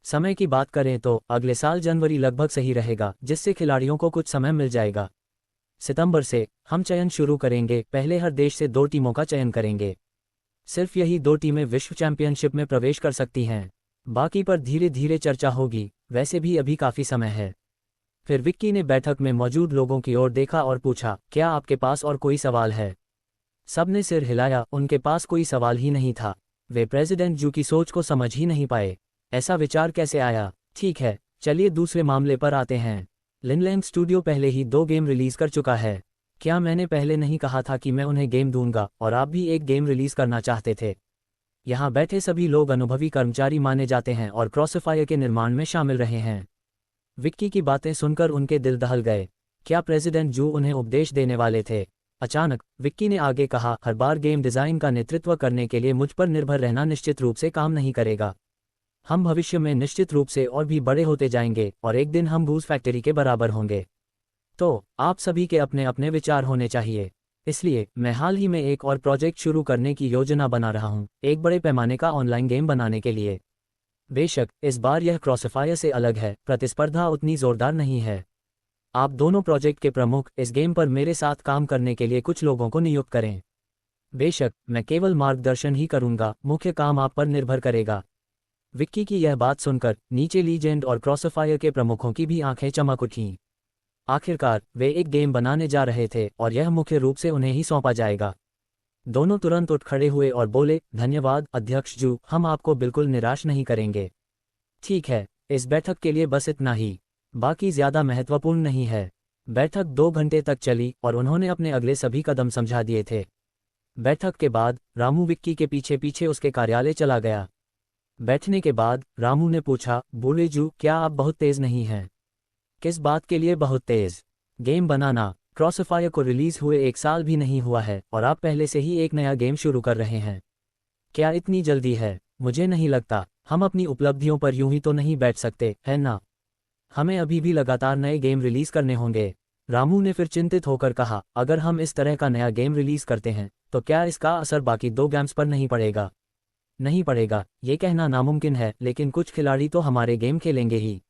समय की बात करें तो अगले साल जनवरी लगभग सही रहेगा, जिससे खिलाड़ियों को कुछ समय मिल जाएगा। सितंबर से हम चयन शुरू करेंगे। पहले हर देश से 2 टीमों का चयन करेंगे। सिर्फ यही 2 टीमें विश्व चैंपियनशिप में प्रवेश कर सकती हैं। बाकी पर धीरे धीरे चर्चा होगी। वैसे भी अभी काफ़ी समय है। फिर विक्की ने बैठक में मौजूद लोगों की ओर देखा और पूछा, क्या आपके पास और कोई सवाल है? सबने सिर हिलाया। उनके पास कोई सवाल ही नहीं था। वे प्रेसिडेंट जू की सोच को समझ ही नहीं पाए। ऐसा विचार कैसे आया? ठीक है, चलिए दूसरे मामले पर आते हैं। लिनलैंग स्टूडियो पहले ही 2 गेम रिलीज कर चुका है। क्या मैंने पहले नहीं कहा था कि मैं उन्हें गेम दूंगा और आप भी एक गेम रिलीज करना चाहते थे? यहाँ बैठे सभी लोग अनुभवी कर्मचारी माने जाते हैं और क्रॉसफायर के निर्माण में शामिल रहे हैं। विक्की की बातें सुनकर उनके दिल दहल गए। क्या प्रेसिडेंट जू उन्हें उपदेश देने वाले थे? अचानक विक्की ने आगे कहा, हर बार गेम डिज़ाइन का नेतृत्व करने के लिए मुझ पर निर्भर रहना निश्चित रूप से काम नहीं करेगा। हम भविष्य में निश्चित रूप से और भी बड़े होते जाएंगे और एक दिन हम गूज फैक्ट्री के बराबर होंगे। तो आप सभी के अपने अपने विचार होने चाहिए। इसलिए मैं हाल ही में एक और प्रोजेक्ट शुरू करने की योजना बना रहा हूं, एक बड़े पैमाने का ऑनलाइन गेम बनाने के लिए। बेशक इस बार यह क्रॉसफायर से अलग है, प्रतिस्पर्धा उतनी जोरदार नहीं है। आप दोनों प्रोजेक्ट के प्रमुख इस गेम पर मेरे साथ काम करने के लिए कुछ लोगों को नियुक्त करें। बेशक मैं केवल मार्गदर्शन ही करूंगा, मुख्य काम आप पर निर्भर करेगा। विक्की की यह बात सुनकर नीचे लीजेंड और क्रॉसफायर के प्रमुखों की भी आंखें चमक उठीं। आखिरकार वे एक गेम बनाने जा रहे थे और यह मुख्य रूप से उन्हें ही सौंपा जाएगा। दोनों तुरंत उठ खड़े हुए और बोले, धन्यवाद अध्यक्ष जू, हम आपको बिल्कुल निराश नहीं करेंगे। ठीक है, इस बैठक के लिए बस इतना ही, बाकी ज्यादा महत्वपूर्ण नहीं है। बैठक 2 घंटे तक चली और उन्होंने अपने अगले सभी कदम समझा दिए थे। बैठक के बाद रामू विक्की के पीछे पीछे उसके कार्यालय चला गया। बैठने के बाद रामू ने पूछा, बूढ़े जू, क्या आप बहुत तेज नहीं हैं? किस बात के लिए बहुत तेज? गेम बनाना। क्रॉसफायर को रिलीज हुए 1 साल भी नहीं हुआ है और आप पहले से ही एक नया गेम शुरू कर रहे हैं। क्या इतनी जल्दी है? मुझे नहीं लगता। हम अपनी उपलब्धियों पर यूं ही तो नहीं बैठ सकते, है ना? हमें अभी भी लगातार नए गेम रिलीज करने होंगे। रामू ने फिर चिंतित होकर कहा, अगर हम इस तरह का नया गेम रिलीज करते हैं तो क्या इसका असर बाकी 2 गेम्स पर नहीं पड़ेगा? नहीं पड़ेगा, ये कहना नामुमकिन है, लेकिन कुछ खिलाड़ी तो हमारे गेम खेलेंगे ही।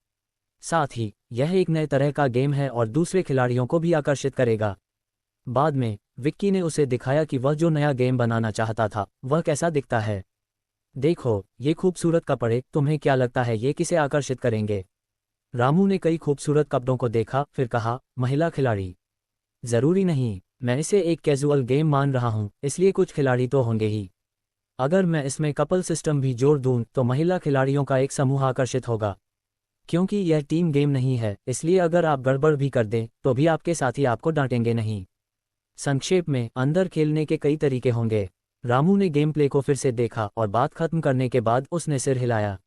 साथ ही यह एक नए तरह का गेम है और दूसरे खिलाड़ियों को भी आकर्षित करेगा। बाद में विक्की ने उसे दिखाया कि वह जो नया गेम बनाना चाहता था वह कैसा दिखता है। देखो, ये खूबसूरत कपड़े, तुम्हें क्या लगता है ये किसे आकर्षित करेंगे? रामू ने कई खूबसूरत कपड़ों को देखा, फिर कहा, महिला खिलाड़ी? जरूरी नहीं, मैं इसे एक कैजुअल गेम मान रहा हूं, इसलिए कुछ खिलाड़ी तो होंगे ही। अगर मैं इसमें कपल सिस्टम भी जोड़ दूं तो महिला खिलाड़ियों का एक समूह आकर्षित होगा। क्योंकि यह टीम गेम नहीं है, इसलिए अगर आप गड़बड़ भी कर दें तो भी आपके साथी आपको डांटेंगे नहीं। संक्षेप में, अंदर खेलने के कई तरीके होंगे। रामू ने गेम प्ले को फिर से देखा और बात खत्म करने के बाद उसने सिर हिलाया।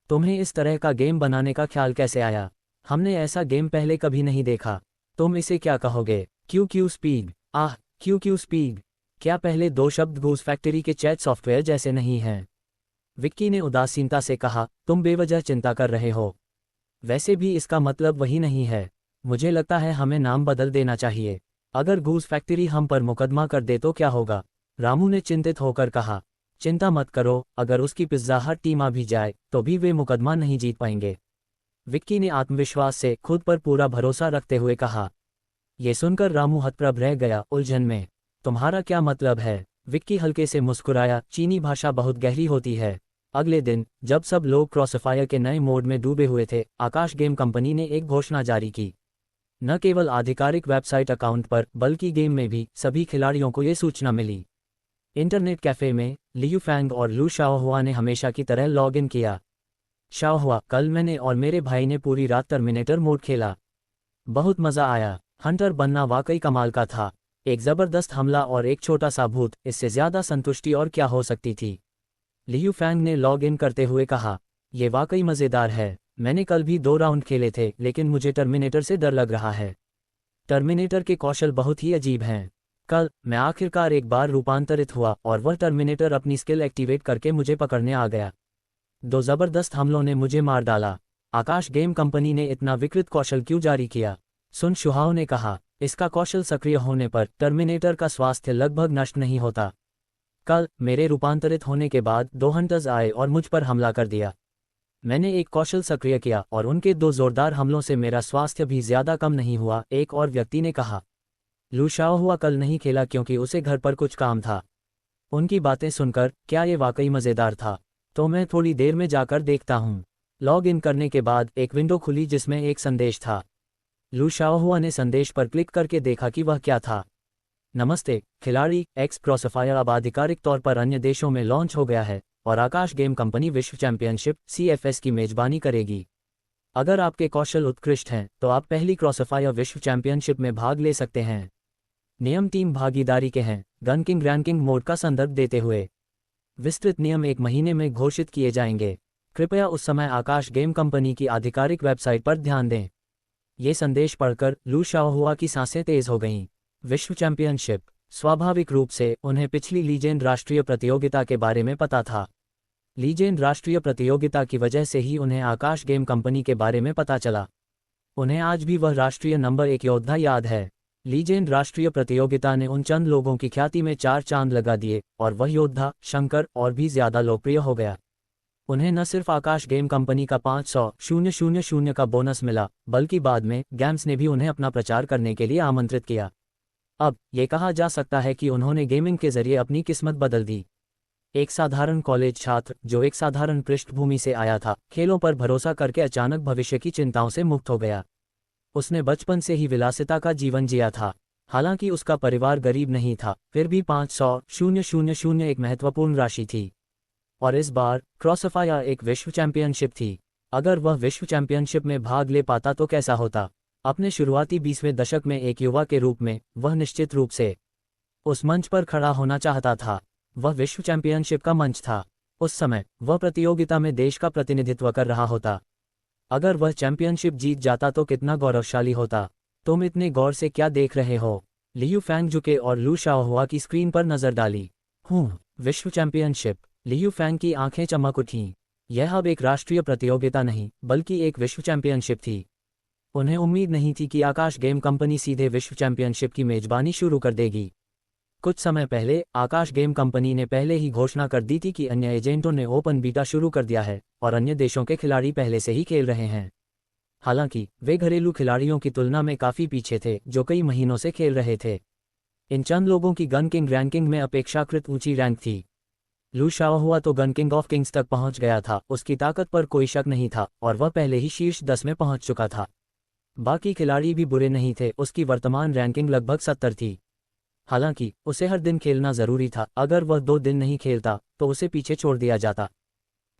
तुम्हें इस तरह का गेम बनाने का ख्याल कैसे आया? हमने ऐसा गेम पहले कभी नहीं देखा। तुम इसे क्या कहोगे? Q speed. आह, क्यू स्पीड। क्या पहले 2 शब्द गूज फैक्ट्री के चैट सॉफ्टवेयर जैसे नहीं हैं? विक्की ने उदासीनता से कहा, तुम बेवजह चिंता कर रहे हो। वैसे भी इसका मतलब वही नहीं है। मुझे लगता है हमें नाम बदल देना चाहिए। अगर गूज फैक्ट्री हम पर मुकदमा कर दे तो क्या होगा? रामू ने चिंतित होकर कहा, चिंता मत करो, अगर उसकी पिज्जा हट टीम आ भी जाए तो भी वे मुकदमा नहीं जीत पाएंगे। विक्की ने आत्मविश्वास से खुद पर पूरा भरोसा रखते हुए कहा। यह सुनकर रामू हतप्रभ रह गया, उलझन में। तुम्हारा क्या मतलब है? विक्की हल्के से मुस्कुराया, चीनी भाषा बहुत गहरी होती है। अगले दिन जब सब लोग क्रॉसफायर के नए मोड में डूबे हुए थे, आकाश गेम कंपनी ने एक घोषणा जारी की। न केवल आधिकारिक वेबसाइट अकाउंट पर बल्कि गेम में भी सभी खिलाड़ियों को ये सूचना मिली। इंटरनेट कैफे में लियू फैंग और लू शाओहुआ ने हमेशा की तरह लॉग इन किया। शाओहुआ, कल मैंने और मेरे भाई ने पूरी रात टर्मिनेटर मोड खेला। बहुत मजा आया। हंटर बनना वाकई कमाल का था। एक जबरदस्त हमला और एक छोटा सा भूत, इससे ज्यादा संतुष्टि और क्या हो सकती थी? लियू फैंग ने लॉग इन करते हुए कहा, ये वाकई मजेदार है। मैंने कल भी 2 राउंड खेले थे, लेकिन मुझे टर्मिनेटर से डर लग रहा है। टर्मिनेटर के कौशल बहुत ही अजीब हैं। कल मैं आखिरकार एक बार रूपांतरित हुआ और वह टर्मिनेटर अपनी स्किल एक्टिवेट करके मुझे पकड़ने आ गया। दो जबरदस्त हमलों ने मुझे मार डाला। आकाश गेम कंपनी ने इतना विकृत कौशल क्यों जारी किया? सुन शुहाओ ने कहा, इसका कौशल सक्रिय होने पर टर्मिनेटर का स्वास्थ्य लगभग नष्ट नहीं होता। कल मेरे रूपांतरित होने के बाद 2 हंटर्स आए और मुझ पर हमला कर दिया। मैंने एक कौशल सक्रिय किया और उनके 2 जोरदार हमलों से मेरा स्वास्थ्य भी ज्यादा कम नहीं हुआ, एक और व्यक्ति ने कहा। लू शाओहुआ कल नहीं खेला क्योंकि उसे घर पर कुछ काम था। उनकी बातें सुनकर क्या ये वाकई मजेदार था? तो मैं थोड़ी देर में जाकर देखता हूँ। लॉग इन करने के बाद एक विंडो खुली जिसमें एक संदेश था। लू शाओहुआ ने संदेश पर क्लिक करके देखा कि वह क्या था। नमस्ते खिलाड़ी एक्स, क्रॉसफायर अब आधिकारिक तौर पर अन्य देशों में लॉन्च हो गया है और आकाश गेम कंपनी विश्व चैंपियनशिप CFS की मेजबानी करेगी। अगर आपके कौशल उत्कृष्ट हैं तो आप पहली क्रॉसफायर विश्व चैंपियनशिप में भाग ले सकते हैं। नियम टीम भागीदारी के हैं, गन किंग रैंकिंग मोड का संदर्भ देते हुए। विस्तृत नियम 1 महीने में घोषित किए जाएंगे। कृपया उस समय आकाश गेम कंपनी की आधिकारिक वेबसाइट पर ध्यान दें। ये संदेश पढ़कर लू शाओहुआ की सांसें तेज हो गईं। विश्व चैंपियनशिप। स्वाभाविक रूप से उन्हें पिछली लीजेंड राष्ट्रीय प्रतियोगिता के बारे में पता था। लीजेंड राष्ट्रीय प्रतियोगिता की वजह से ही उन्हें आकाश गेम कंपनी के बारे में पता चला। उन्हें आज भी वह राष्ट्रीय नंबर 1 योद्धा याद है। लीजेंड राष्ट्रीय प्रतियोगिता ने उन चंद लोगों की ख्याति में 4 चांद लगा दिए और वह योद्धा शंकर और भी ज्यादा लोकप्रिय हो गया। उन्हें न सिर्फ आकाश गेम कंपनी का 500,000 का बोनस मिला, बल्कि बाद में गेम्स ने भी उन्हें अपना प्रचार करने के लिए आमंत्रित किया। अब ये कहा जा सकता है कि उन्होंने गेमिंग के जरिए अपनी किस्मत बदल दी। एक साधारण कॉलेज छात्र जो एक साधारण पृष्ठभूमि से आया था, खेलों पर भरोसा करके अचानक भविष्य की चिंताओं से मुक्त हो गया। उसने बचपन से ही विलासिता का जीवन जिया था। हालांकि उसका परिवार गरीब नहीं था, फिर भी 500,000 एक महत्वपूर्ण राशि थी। और इस बार क्रॉसफायर एक विश्व चैंपियनशिप थी। अगर वह विश्व चैंपियनशिप में भाग ले पाता तो कैसा होता? अपने शुरुआती 20वें दशक में एक युवा के रूप में वह निश्चित रूप से उस मंच पर खड़ा होना चाहता था। वह विश्व चैंपियनशिप का मंच था। उस समय वह प्रतियोगिता में देश का प्रतिनिधित्व कर रहा होता। अगर वह चैंपियनशिप जीत जाता तो कितना गौरवशाली होता। तुम इतने गौर से क्या देख रहे हो? लियू फैंग झुके और लू शाओहुआ की स्क्रीन पर नजर डाली। विश्व चैंपियनशिप। लियू फैंग की आंखें चमक उठीं। यह अब एक राष्ट्रीय प्रतियोगिता नहीं बल्कि एक विश्व चैंपियनशिप थी। उन्हें उम्मीद नहीं थी कि आकाश गेम कंपनी सीधे विश्व चैंपियनशिप की मेजबानी शुरू कर देगी। कुछ समय पहले आकाश गेम कंपनी ने पहले ही घोषणा कर दी थी कि अन्य एजेंटों ने ओपन बीटा शुरू कर दिया है और अन्य देशों के खिलाड़ी पहले से ही खेल रहे हैं। हालांकि वे घरेलू खिलाड़ियों की तुलना में काफी पीछे थे जो कई महीनों से खेल रहे थे। इन चंद लोगों की गन किंग रैंकिंग में अपेक्षाकृत ऊंची रैंक थी। लू शाओहुआ तो गन किंग ऑफ किंग्स तक पहुंच गया था, उसकी ताकत पर कोई शक नहीं था और वह पहले ही शीर्ष 10 में पहुंच चुका था। बाकी खिलाड़ी भी बुरे नहीं थे, उसकी वर्तमान रैंकिंग लगभग 70 थी। हालांकि उसे हर दिन खेलना जरूरी था, अगर वह 2 दिन नहीं खेलता तो उसे पीछे छोड़ दिया जाता।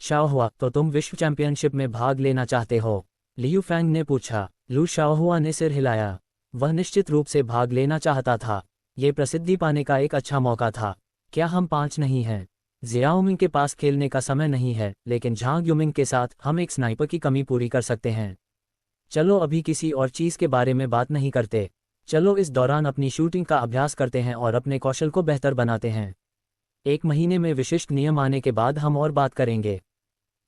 शाओहुआ, तो तुम विश्व चैंपियनशिप में भाग लेना चाहते हो? लियू फैंग ने पूछा। लू शाओहुआ ने सिर हिलाया। वह निश्चित रूप से भाग लेना चाहता था। ये प्रसिद्धि पाने का एक अच्छा मौका था। क्या हम 5 नहीं हैं? जियाओमिंग के पास खेलने का समय नहीं है, लेकिन झांग युमिंग के साथ हम एक स्नाइपर की कमी पूरी कर सकते हैं। चलो अभी किसी और चीज के बारे में बात नहीं करते। चलो इस दौरान अपनी शूटिंग का अभ्यास करते हैं और अपने कौशल को बेहतर बनाते हैं। 1 महीने में विशिष्ट नियम आने के बाद हम और बात करेंगे।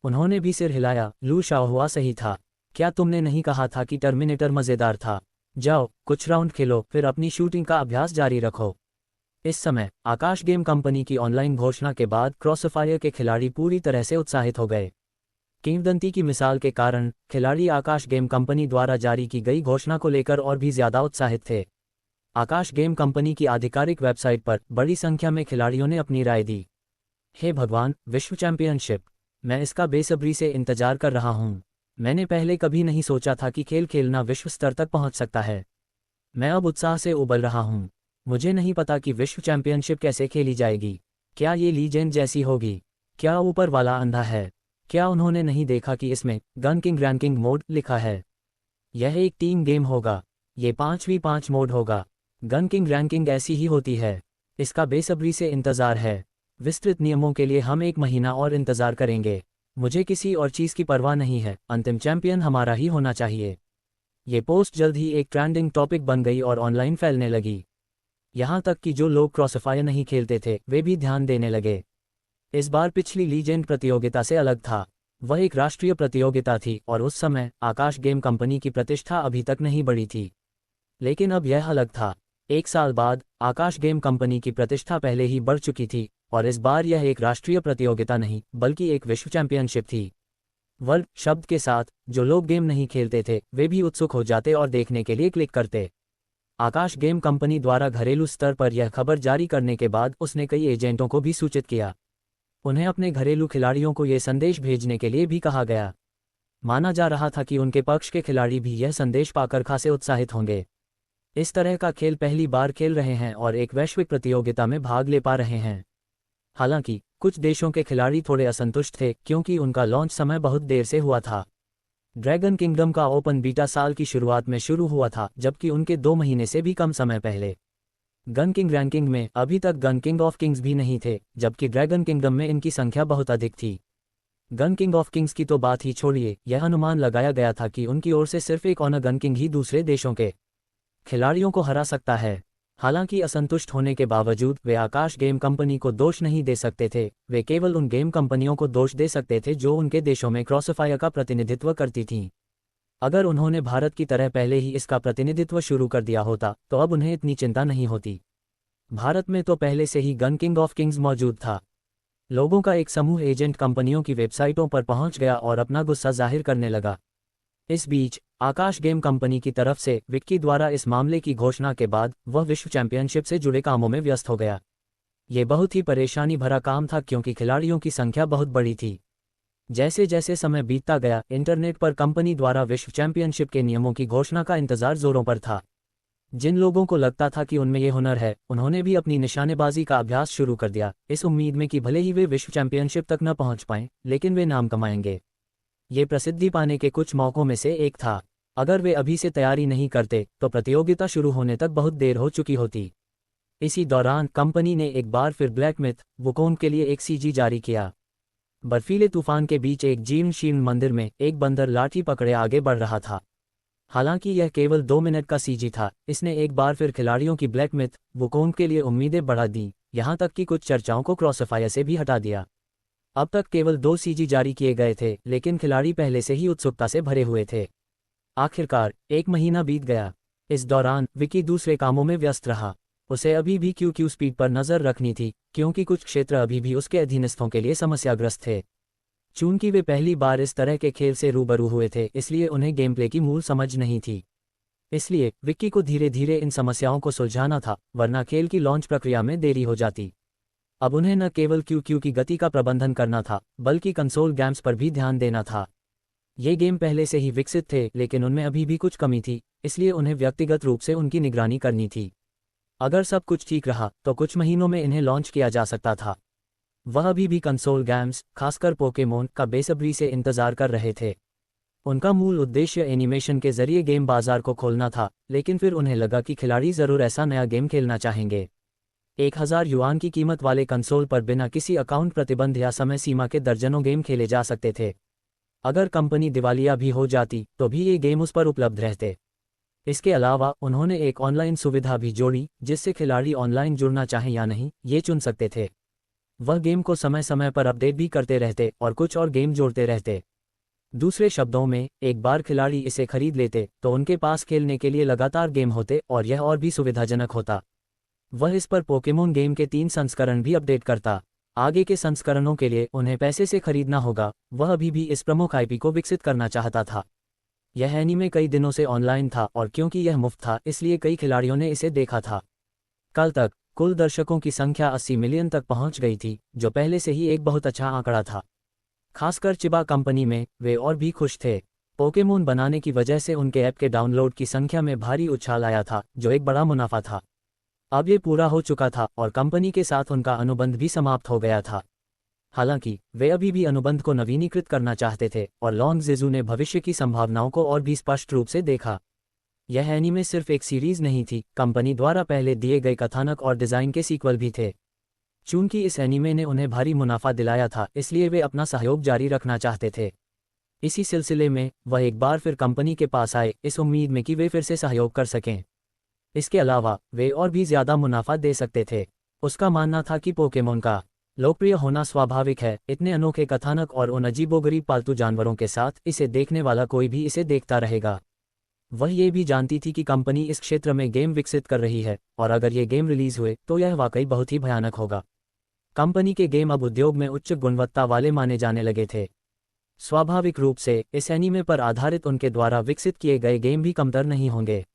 उन्होंने भी सिर हिलाया। लू शाओहुआ सही था। क्या तुमने नहीं कहा था कि टर्मिनेटर मजेदार था? जाओ कुछ राउंड खेलो, फिर अपनी शूटिंग का अभ्यास जारी रखो। इस समय आकाश गेम कंपनी की ऑनलाइन घोषणा के बाद क्रॉसफायर के खिलाड़ी पूरी तरह से उत्साहित हो गए। किंवदंती की मिसाल के कारण खिलाड़ी आकाश गेम कंपनी द्वारा जारी की गई घोषणा को लेकर और भी ज्यादा उत्साहित थे। आकाश गेम कंपनी की आधिकारिक वेबसाइट पर बड़ी संख्या में खिलाड़ियों ने अपनी राय दी। हे भगवान, विश्व चैंपियनशिप! मैं इसका बेसब्री से इंतजार कर रहा हूँ। मैंने पहले कभी नहीं सोचा था कि खेल खेलना विश्व स्तर तक पहुँच सकता है। मैं अब उत्साह से उबल रहा हूँ। मुझे नहीं पता कि विश्व चैंपियनशिप कैसे खेली जाएगी। क्या ये लीजेंड जैसी होगी? क्या ऊपर वाला अंधा है? क्या उन्होंने नहीं देखा कि इसमें गन किंग रैंकिंग मोड लिखा है? यह एक टीम गेम होगा। ये 5v5 मोड होगा। गन किंग रैंकिंग ऐसी ही होती है। इसका बेसब्री से इंतजार है। विस्तृत नियमों के लिए हम 1 महीना और इंतजार करेंगे। मुझे किसी और चीज की परवाह नहीं है, अंतिम चैंपियन हमारा ही होना चाहिए। ये पोस्ट जल्द ही एक ट्रेंडिंग टॉपिक बन गई और ऑनलाइन फैलने लगी। यहाँ तक कि जो लोग क्रॉसफायर नहीं खेलते थे वे भी ध्यान देने लगे। इस बार पिछली लीजेंड प्रतियोगिता से अलग था। वह एक राष्ट्रीय प्रतियोगिता थी और उस समय आकाश गेम कंपनी की प्रतिष्ठा अभी तक नहीं बढ़ी थी। लेकिन अब यह अलग था। 1 साल बाद आकाश गेम कंपनी की प्रतिष्ठा पहले ही बढ़ चुकी थी और इस बार यह एक राष्ट्रीय प्रतियोगिता नहीं बल्कि एक विश्व चैंपियनशिप थी। वर्ल्ड शब्द के साथ जो लोग गेम नहीं खेलते थे वे भी उत्सुक हो जाते और देखने के लिए क्लिक करते। आकाश गेम कंपनी द्वारा घरेलू स्तर पर यह खबर जारी करने के बाद उसने कई एजेंटों को भी सूचित किया। उन्हें अपने घरेलू खिलाड़ियों को यह संदेश भेजने के लिए भी कहा गया। माना जा रहा था कि उनके पक्ष के खिलाड़ी भी यह संदेश पाकर खासे उत्साहित होंगे। इस तरह का खेल पहली बार खेल रहे हैं और एक वैश्विक प्रतियोगिता में भाग ले पा रहे हैं। हालांकि कुछ देशों के खिलाड़ी थोड़े असंतुष्ट थे क्योंकि उनका लॉन्च समय बहुत देर से हुआ था। ड्रैगन किंगडम का ओपन बीटा साल की शुरुआत में शुरू हुआ था, जबकि उनके 2 महीने से भी कम समय पहले गन किंग रैंकिंग में अभी तक गन किंग ऑफ किंग्स भी नहीं थे, जबकि ड्रैगन किंगडम में इनकी संख्या बहुत अधिक थी। गन किंग ऑफ किंग्स की तो बात ही छोड़िए, यह अनुमान लगाया गया था कि उनकी ओर से सिर्फ एक ऑनर गन किंग ही दूसरे देशों के खिलाड़ियों को हरा सकता है। हालांकि असंतुष्ट होने के बावजूद वे आकाश गेम कंपनी को दोष नहीं दे सकते थे, वे केवल उन गेम कंपनियों को दोष दे सकते थे जो उनके देशों में क्रॉसफायर का प्रतिनिधित्व करती थीं। अगर उन्होंने भारत की तरह पहले ही इसका प्रतिनिधित्व शुरू कर दिया होता तो अब उन्हें इतनी चिंता नहीं होती। भारत में तो पहले से ही गन किंग ऑफ किंग्स मौजूद था। लोगों का एक समूह एजेंट कंपनियों की वेबसाइटों पर पहुंच गया और अपना गुस्सा जाहिर करने लगा। इस बीच आकाश गेम कंपनी की तरफ से विक्की द्वारा इस मामले की घोषणा के बाद वह विश्व चैंपियनशिप से जुड़े कामों में व्यस्त हो गया। ये बहुत ही परेशानी भरा काम था क्योंकि खिलाड़ियों की संख्या बहुत बड़ी थी। जैसे जैसे समय बीतता गया, इंटरनेट पर कंपनी द्वारा विश्व चैंपियनशिप के नियमों की घोषणा का इंतजार जोरों पर था। जिन लोगों को लगता था कि उनमें ये हुनर है, उन्होंने भी अपनी निशानेबाजी का अभ्यास शुरू कर दिया, इस उम्मीद में कि भले ही वे विश्व चैंपियनशिप तक न पहुंच पाएं, लेकिन वे नाम कमाएंगे। ये प्रसिद्धि पाने के कुछ मौकों में से एक था। अगर वे अभी से तैयारी नहीं करते तो प्रतियोगिता शुरू होने तक बहुत देर हो चुकी होती। इसी दौरान कंपनी ने एक बार फिर ब्लैक मिथ वुकोन के लिए एक सीजी जारी किया। बर्फीले तूफान के बीच एक जीर्ण शीर्ण मंदिर में एक बंदर लाठी पकड़े आगे बढ़ रहा था। हालांकि यह केवल 2 मिनट का सीजी था, इसने एक बार फिर खिलाड़ियों की ब्लैक मिथ वुकोन के लिए उम्मीदें बढ़ा दी, यहां तक कि कुछ चर्चाओं को क्रॉसफायर से भी हटा दिया। अब तक केवल 2 सीजी जारी किए गए थे, लेकिन खिलाड़ी पहले से ही उत्सुकता से भरे हुए थे। आखिरकार 1 महीना बीत गया। इस दौरान विकी दूसरे कामों में व्यस्त रहा। उसे अभी भी क्यू स्पीड पर नजर रखनी थी क्योंकि कुछ क्षेत्र अभी भी उसके अधीनस्थों के लिए समस्याग्रस्त थे। चूंकि वे पहली बार इस तरह के खेल से रूबरू हुए थे, इसलिए उन्हें गेम प्ले की मूल समझ नहीं थी। इसलिए विक्की को धीरे धीरे इन समस्याओं को सुलझाना था, वरना खेल की लॉन्च प्रक्रिया में देरी हो जाती। अब उन्हें न केवल क्यू की गति का प्रबंधन करना था, बल्कि कंसोल गेम्स पर भी ध्यान देना था। ये गेम पहले से ही विकसित थे, लेकिन उनमें अभी भी कुछ कमी थी, इसलिए उन्हें व्यक्तिगत रूप से उनकी निगरानी करनी थी। अगर सब कुछ ठीक रहा तो कुछ महीनों में इन्हें लॉन्च किया जा सकता था। वह अभी भी कंसोल गेम्स, खासकर पोकेमोन, का बेसब्री से इंतजार कर रहे थे। उनका मूल उद्देश्य एनिमेशन के जरिए गेम बाजार को खोलना था, लेकिन फिर उन्हें लगा कि खिलाड़ी जरूर ऐसा नया गेम खेलना चाहेंगे। 1000 युआन की कीमत वाले कंसोल पर बिना किसी अकाउंट प्रतिबंध या समय सीमा के दर्जनों गेम खेले जा सकते थे। अगर कंपनी दिवालिया भी हो जाती तो भी ये गेम उस पर उपलब्ध रहते। इसके अलावा उन्होंने एक ऑनलाइन सुविधा भी जोड़ी, जिससे खिलाड़ी ऑनलाइन जुड़ना चाहें या नहीं ये चुन सकते थे। वह गेम को समय समय पर अपडेट भी करते रहते और कुछ और गेम जोड़ते रहते। दूसरे शब्दों में, एक बार खिलाड़ी इसे खरीद लेते तो उनके पास खेलने के लिए लगातार गेम होते और यह और भी सुविधाजनक होता। वह इस पर पोकेमोन गेम के 3 संस्करण भी अपडेट करता। आगे के संस्करणों के लिए उन्हें पैसे से खरीदना होगा। वह अभी भी इस प्रमुख आईपी को विकसित करना चाहता था। यह एनीमे कई दिनों से ऑनलाइन था और क्योंकि यह मुफ्त था, इसलिए कई खिलाड़ियों ने इसे देखा था। कल तक कुल दर्शकों की संख्या 80 मिलियन तक पहुंच गई थी, जो पहले से ही एक बहुत अच्छा आंकड़ा था। खासकर चिबा कंपनी में वे और भी खुश थे। पोकेमोन बनाने की वजह से उनके ऐप के डाउनलोड की संख्या में भारी उछाल आया था, जो एक बड़ा मुनाफा था। अब ये पूरा हो चुका था और कंपनी के साथ उनका अनुबंध भी समाप्त हो गया था। हालांकि वे अभी भी अनुबंध को नवीनीकृत करना चाहते थे और लॉन्ग जेजू ने भविष्य की संभावनाओं को और भी स्पष्ट रूप से देखा। यह एनीमे सिर्फ एक सीरीज नहीं थी, कंपनी द्वारा पहले दिए गए कथानक और डिजाइन के सीक्वल भी थे। चूंकि इस एनीमे ने उन्हें भारी मुनाफा दिलाया था, इसलिए वे अपना सहयोग जारी रखना चाहते थे। इसी सिलसिले में वह एक बार फिर कंपनी के पास आए, इस उम्मीद में कि वे फिर से सहयोग कर सकें। इसके अलावा वे और भी ज्यादा मुनाफा दे सकते थे। उसका मानना था कि पोकेमोन का लोकप्रिय होना स्वाभाविक है, इतने अनोखे कथानक और उन अजीबोगरीब पालतू जानवरों के साथ इसे देखने वाला कोई भी इसे देखता रहेगा। वह ये भी जानती थी कि कंपनी इस क्षेत्र में गेम विकसित कर रही है, और अगर ये गेम रिलीज हुए तो यह वाकई बहुत ही भयानक होगा। कंपनी के गेम अब उद्योग में उच्च गुणवत्ता वाले माने जाने लगे थे। स्वाभाविक रूप से इस एनीमे पर आधारित उनके द्वारा विकसित किए गए गेम भी कमतर नहीं होंगे।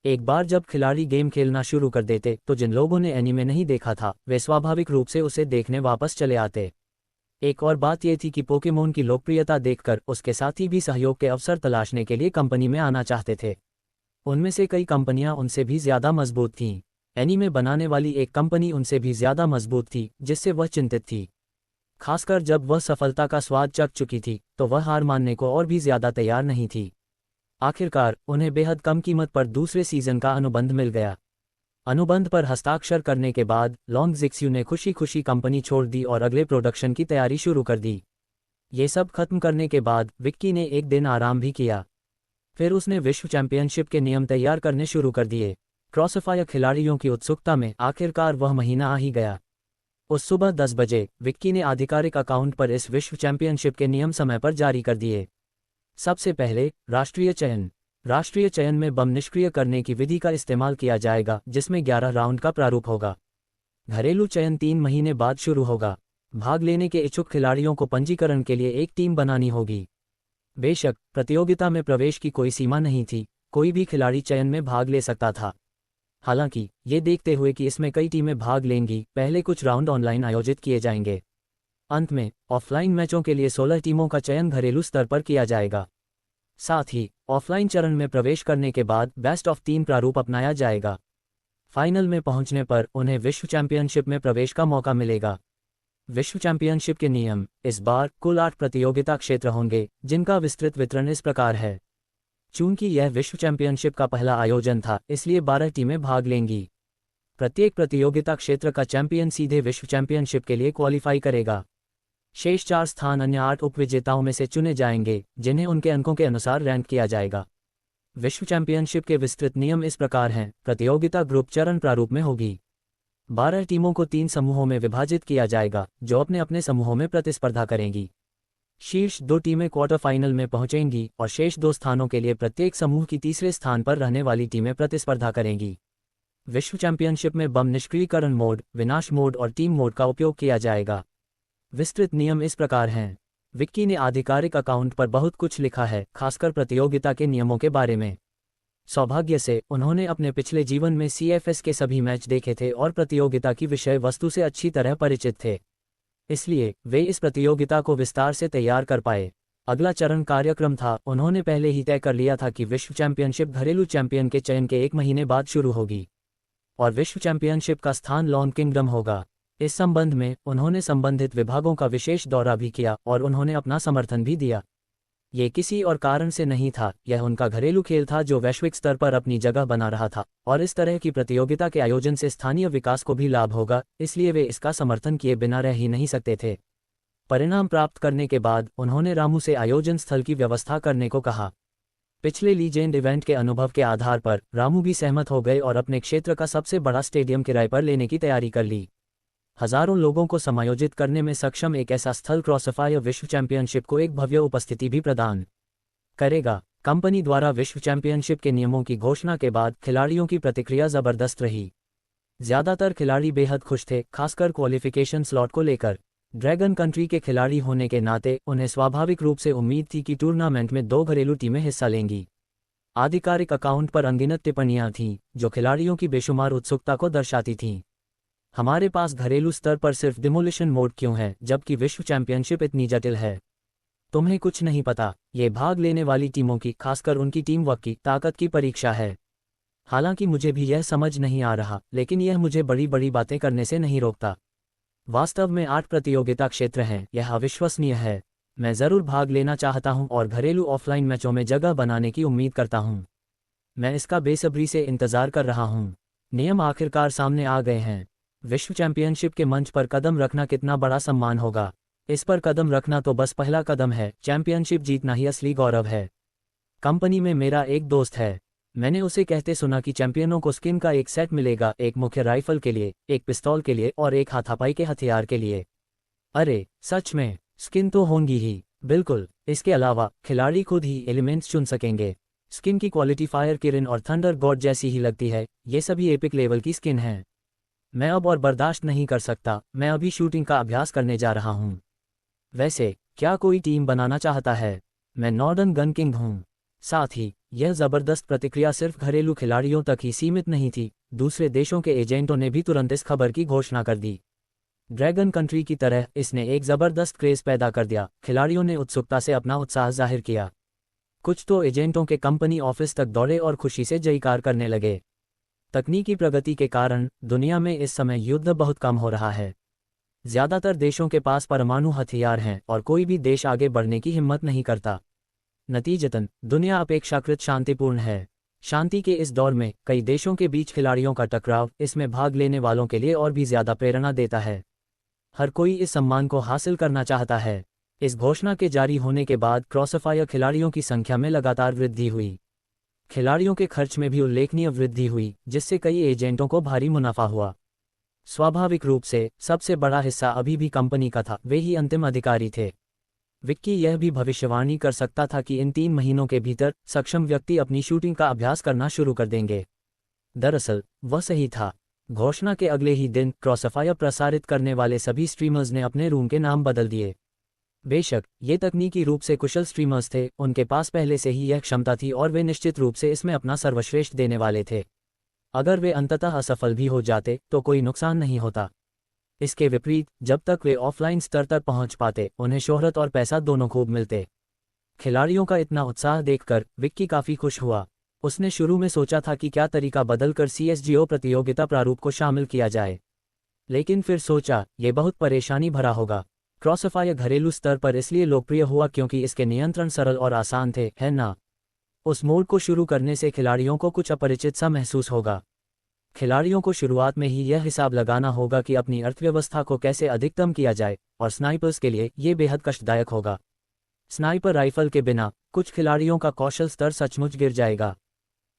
एक बार जब खिलाड़ी गेम खेलना शुरू कर देते तो जिन लोगों ने एनीमे नहीं देखा था वे स्वाभाविक रूप से उसे देखने वापस चले आते। एक और बात यह थी कि पोकेमोन की लोकप्रियता देखकर उसके साथी भी सहयोग के अवसर तलाशने के लिए कंपनी में आना चाहते थे। उनमें से कई कंपनियां उनसे भी ज्यादा मजबूत थीं। एनीमे बनाने वाली एक कंपनी उनसे भी ज्यादा मजबूत थी, जिससे वह चिंतित थी। खासकर जब वह सफलता का स्वाद चख चुकी थी तो वह हार मानने को और भी ज्यादा तैयार नहीं थी। आखिरकार उन्हें बेहद कम कीमत पर दूसरे सीजन का अनुबंध मिल गया। अनुबंध पर हस्ताक्षर करने के बाद लॉन्ग जिक्स्यू ने खुशी खुशी कंपनी छोड़ दी और अगले प्रोडक्शन की तैयारी शुरू कर दी। ये सब खत्म करने के बाद विक्की ने एक दिन आराम भी किया। फिर उसने विश्व चैंपियनशिप के नियम तैयार करने शुरू कर दिए। क्रॉसफायर खिलाड़ियों की उत्सुकता में आखिरकार वह महीना आ ही गया। उस सुबह 10 बजे विक्की ने आधिकारिक अकाउंट पर इस विश्व चैंपियनशिप के नियम समय पर जारी कर दिए। सबसे पहले राष्ट्रीय चयन। राष्ट्रीय चयन में बम निष्क्रिय करने की विधि का इस्तेमाल किया जाएगा, जिसमें 11 राउंड का प्रारूप होगा। घरेलू चयन 3 महीने बाद शुरू होगा। भाग लेने के इच्छुक खिलाड़ियों को पंजीकरण के लिए एक टीम बनानी होगी। बेशक प्रतियोगिता में प्रवेश की कोई सीमा नहीं थी, कोई भी खिलाड़ी चयन में भाग ले सकता था। हालांकि ये देखते हुए कि इसमें कई टीमें भाग लेंगी, पहले कुछ राउंड ऑनलाइन आयोजित किए जाएंगे। अंत में ऑफलाइन मैचों के लिए 16 टीमों का चयन घरेलू स्तर पर किया जाएगा। साथ ही ऑफलाइन चरण में प्रवेश करने के बाद बेस्ट ऑफ 3 प्रारूप अपनाया जाएगा। फाइनल में पहुंचने पर उन्हें विश्व चैंपियनशिप में प्रवेश का मौका मिलेगा। विश्व चैंपियनशिप के नियम। इस बार कुल 8 प्रतियोगिता क्षेत्र होंगे, जिनका विस्तृत वितरण इस प्रकार है। चूंकि यह विश्व चैंपियनशिप का पहला आयोजन था, इसलिए 12 टीमें भाग लेंगी। प्रत्येक प्रतियोगिता क्षेत्र का चैंपियन सीधे विश्व चैंपियनशिप के लिए क्वालिफाई करेगा। शेष 4 स्थान अन्य 8 उपविजेताओं में से चुने जाएंगे, जिन्हें उनके अंकों के अनुसार रैंक किया जाएगा। विश्व चैंपियनशिप के विस्तृत नियम इस प्रकार हैं। प्रतियोगिता ग्रुप चरण प्रारूप में होगी। 12 टीमों को 3 समूहों में विभाजित किया जाएगा, जो अपने अपने समूहों में प्रतिस्पर्धा करेंगी। शीर्ष 2 टीमें क्वार्टर फाइनल में पहुंचेंगी और शेष 2 स्थानों के लिए प्रत्येक समूह की तीसरे स्थान पर रहने वाली टीमें प्रतिस्पर्धा करेंगी। विश्व चैंपियनशिप में बम निष्क्रियकरण मोड, विनाश मोड और टीम मोड का उपयोग किया जाएगा। विस्तृत नियम इस प्रकार हैं। विक्की ने आधिकारिक अकाउंट पर बहुत कुछ लिखा है, खासकर प्रतियोगिता के नियमों के बारे में। सौभाग्य से उन्होंने अपने पिछले जीवन में CFS के सभी मैच देखे थे और प्रतियोगिता की विषय वस्तु से अच्छी तरह परिचित थे। इसलिए वे इस प्रतियोगिता को विस्तार से तैयार कर पाए। अगला चरण कार्यक्रम था। उन्होंने पहले ही तय कर लिया था कि विश्व चैंपियनशिप घरेलू चैंपियन के चयन के 1 महीने बाद शुरू होगी और विश्व चैंपियनशिप का स्थान लॉन किंगडम होगा। इस संबंध में उन्होंने संबंधित विभागों का विशेष दौरा भी किया और उन्होंने अपना समर्थन भी दिया। ये किसी और कारण से नहीं था, यह उनका घरेलू खेल था जो वैश्विक स्तर पर अपनी जगह बना रहा था और इस तरह की प्रतियोगिता के आयोजन से स्थानीय विकास को भी लाभ होगा, इसलिए वे इसका समर्थन किए बिना रह ही नहीं सकते थे। परिणाम प्राप्त करने के बाद उन्होंने रामू से आयोजन स्थल की व्यवस्था करने को कहा। पिछले लीजेंड इवेंट के अनुभव के आधार पर रामू भी सहमत हो गए और अपने क्षेत्र का सबसे बड़ा स्टेडियम किराए पर लेने की तैयारी कर ली। हजारों लोगों को समायोजित करने में सक्षम एक ऐसा स्थल क्रॉसफायर विश्व चैंपियनशिप को एक भव्य उपस्थिति भी प्रदान करेगा। कंपनी द्वारा विश्व चैंपियनशिप के नियमों की घोषणा के बाद खिलाड़ियों की प्रतिक्रिया जबरदस्त रही। ज्यादातर खिलाड़ी बेहद खुश थे, खासकर क्वालिफिकेशन स्लॉट को लेकर। ड्रैगन कंट्री के खिलाड़ी होने के नाते उन्हें स्वाभाविक रूप से उम्मीद थी कि टूर्नामेंट में 2 घरेलू टीमें हिस्सा लेंगी। आधिकारिक अकाउंट पर अनगिनत टिप्पणियां थीं, जो खिलाड़ियों की बेशुमार उत्सुकता को दर्शाती थीं। हमारे पास घरेलू स्तर पर सिर्फ डिमोलिशन मोड क्यों है, जबकि विश्व चैंपियनशिप इतनी जटिल है? तुम्हें कुछ नहीं पता। ये भाग लेने वाली टीमों की, खासकर उनकी टीम वर्क की ताकत की परीक्षा है। हालांकि मुझे भी यह समझ नहीं आ रहा, लेकिन यह मुझे बड़ी बड़ी बातें करने से नहीं रोकता। वास्तव में 8 प्रतियोगिता क्षेत्र हैं, यह अविश्वसनीय है। मैं जरूर भाग लेना चाहता हूं और घरेलू ऑफलाइन मैचों में जगह बनाने की उम्मीद करता हूं। मैं इसका बेसब्री से इंतजार कर रहा हूं। नियम आखिरकार सामने आ गए हैं। विश्व चैंपियनशिप के मंच पर कदम रखना कितना बड़ा सम्मान होगा। इस पर कदम रखना तो बस पहला कदम है, चैंपियनशिप जीतना ही असली गौरव है। कंपनी में मेरा एक दोस्त है। मैंने उसे कहते सुना कि चैंपियनों को स्किन का एक सेट मिलेगा, एक मुख्य राइफल के लिए, एक पिस्तौल के लिए और एक हाथापाई के हथियार के लिए। अरे सच में, स्किन तो होंगी ही, बिल्कुल। इसके अलावा खिलाड़ी खुद ही एलिमेंट्स चुन सकेंगे। स्किन की क्वालिटी फायर किरण और थंडर गॉड जैसी ही लगती है। ये सभी एपिक लेवल की स्किन हैं। मैं अब और बर्दाश्त नहीं कर सकता, मैं अभी शूटिंग का अभ्यास करने जा रहा हूँ। वैसे क्या कोई टीम बनाना चाहता है? मैं नॉर्डर्न गन किंग हूँ। साथ ही यह जबरदस्त प्रतिक्रिया सिर्फ घरेलू खिलाड़ियों तक ही सीमित नहीं थी, दूसरे देशों के एजेंटों ने भी तुरंत इस खबर की घोषणा कर दी। ड्रैगन कंट्री की तरह इसने एक जबरदस्त क्रेज पैदा कर दिया। खिलाड़ियों ने उत्सुकता से अपना उत्साह जाहिर किया। कुछ तो एजेंटों के कंपनी ऑफिस तक दौड़े और खुशी से जयकार करने लगे। तकनीकी प्रगति के कारण दुनिया में इस समय युद्ध बहुत कम हो रहा है। ज्यादातर देशों के पास परमाणु हथियार हैं और कोई भी देश आगे बढ़ने की हिम्मत नहीं करता। नतीजतन दुनिया अपेक्षाकृत शांतिपूर्ण है। शांति के इस दौर में कई देशों के बीच खिलाड़ियों का टकराव इसमें भाग लेने वालों के लिए और भी ज्यादा प्रेरणा देता है। हर कोई इस सम्मान को हासिल करना चाहता है। इस घोषणा के जारी होने के बाद क्रॉसफायर खिलाड़ियों की संख्या में लगातार वृद्धि हुई। खिलाड़ियों के खर्च में भी उल्लेखनीय वृद्धि हुई, जिससे कई एजेंटों को भारी मुनाफा हुआ। स्वाभाविक रूप से सबसे बड़ा हिस्सा अभी भी कंपनी का था, वे ही अंतिम अधिकारी थे। विक्की यह भी भविष्यवाणी कर सकता था कि इन 3 महीनों के भीतर सक्षम व्यक्ति अपनी शूटिंग का अभ्यास करना शुरू कर देंगे। दरअसल वह सही था। घोषणा के अगले ही दिन क्रॉसफायर प्रसारित करने वाले सभी स्ट्रीमर्स ने अपने रूम के नाम बदल दिए। बेशक ये तकनीकी रूप से कुशल स्ट्रीमर्स थे, उनके पास पहले से ही यह क्षमता थी और वे निश्चित रूप से इसमें अपना सर्वश्रेष्ठ देने वाले थे। अगर वे अंततः असफल भी हो जाते तो कोई नुकसान नहीं होता। इसके विपरीत जब तक वे ऑफलाइन स्तर तक पहुंच पाते, उन्हें शोहरत और पैसा दोनों खूब मिलते। खिलाड़ियों का इतना उत्साह देखकर विक्की काफी खुश हुआ। उसने शुरू में सोचा था कि क्या तरीका बदलकर CSGO प्रतियोगिता प्रारूप को शामिल किया जाए, लेकिन फिर सोचा ये बहुत परेशानी भरा होगा। क्रॉसफायर घरेलू स्तर पर इसलिए लोकप्रिय हुआ क्योंकि इसके नियंत्रण सरल और आसान थे, है ना? उस मोड को शुरू करने से खिलाड़ियों को कुछ अपरिचित सा महसूस होगा। खिलाड़ियों को शुरुआत में ही यह हिसाब लगाना होगा कि अपनी अर्थव्यवस्था को कैसे अधिकतम किया जाए, और स्नाइपर्स के लिए ये बेहद कष्टदायक होगा। स्नाइपर राइफल के बिना कुछ खिलाड़ियों का कौशल स्तर सचमुच गिर जाएगा।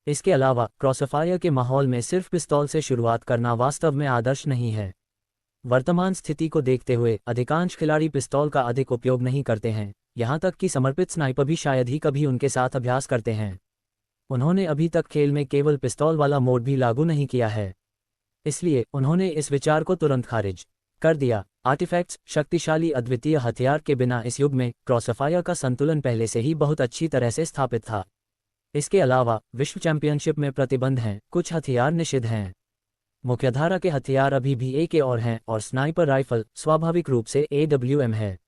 इसके अलावा क्रॉसफायर के माहौल में सिर्फ पिस्तौल से शुरुआत करना वास्तव में आदर्श नहीं है। वर्तमान स्थिति को देखते हुए अधिकांश खिलाड़ी पिस्तौल का अधिक उपयोग नहीं करते हैं, यहाँ तक कि समर्पित स्नाइपर भी शायद ही कभी उनके साथ अभ्यास करते हैं। उन्होंने अभी तक खेल में केवल पिस्तौल वाला मोड भी लागू नहीं किया है, इसलिए उन्होंने इस विचार को तुरंत खारिज कर दिया। आर्टिफैक्ट्स, शक्तिशाली अद्वितीय हथियार के बिना इस युग में क्रॉसफायर का संतुलन पहले से ही बहुत अच्छी तरह से स्थापित था। इसके अलावा विश्व चैंपियनशिप में प्रतिबंध हैं, कुछ हथियार निषिद्ध हैं। मुख्यधारा के हथियार अभी भी AK और हैं, और स्नाइपर राइफल स्वाभाविक रूप से AWM है।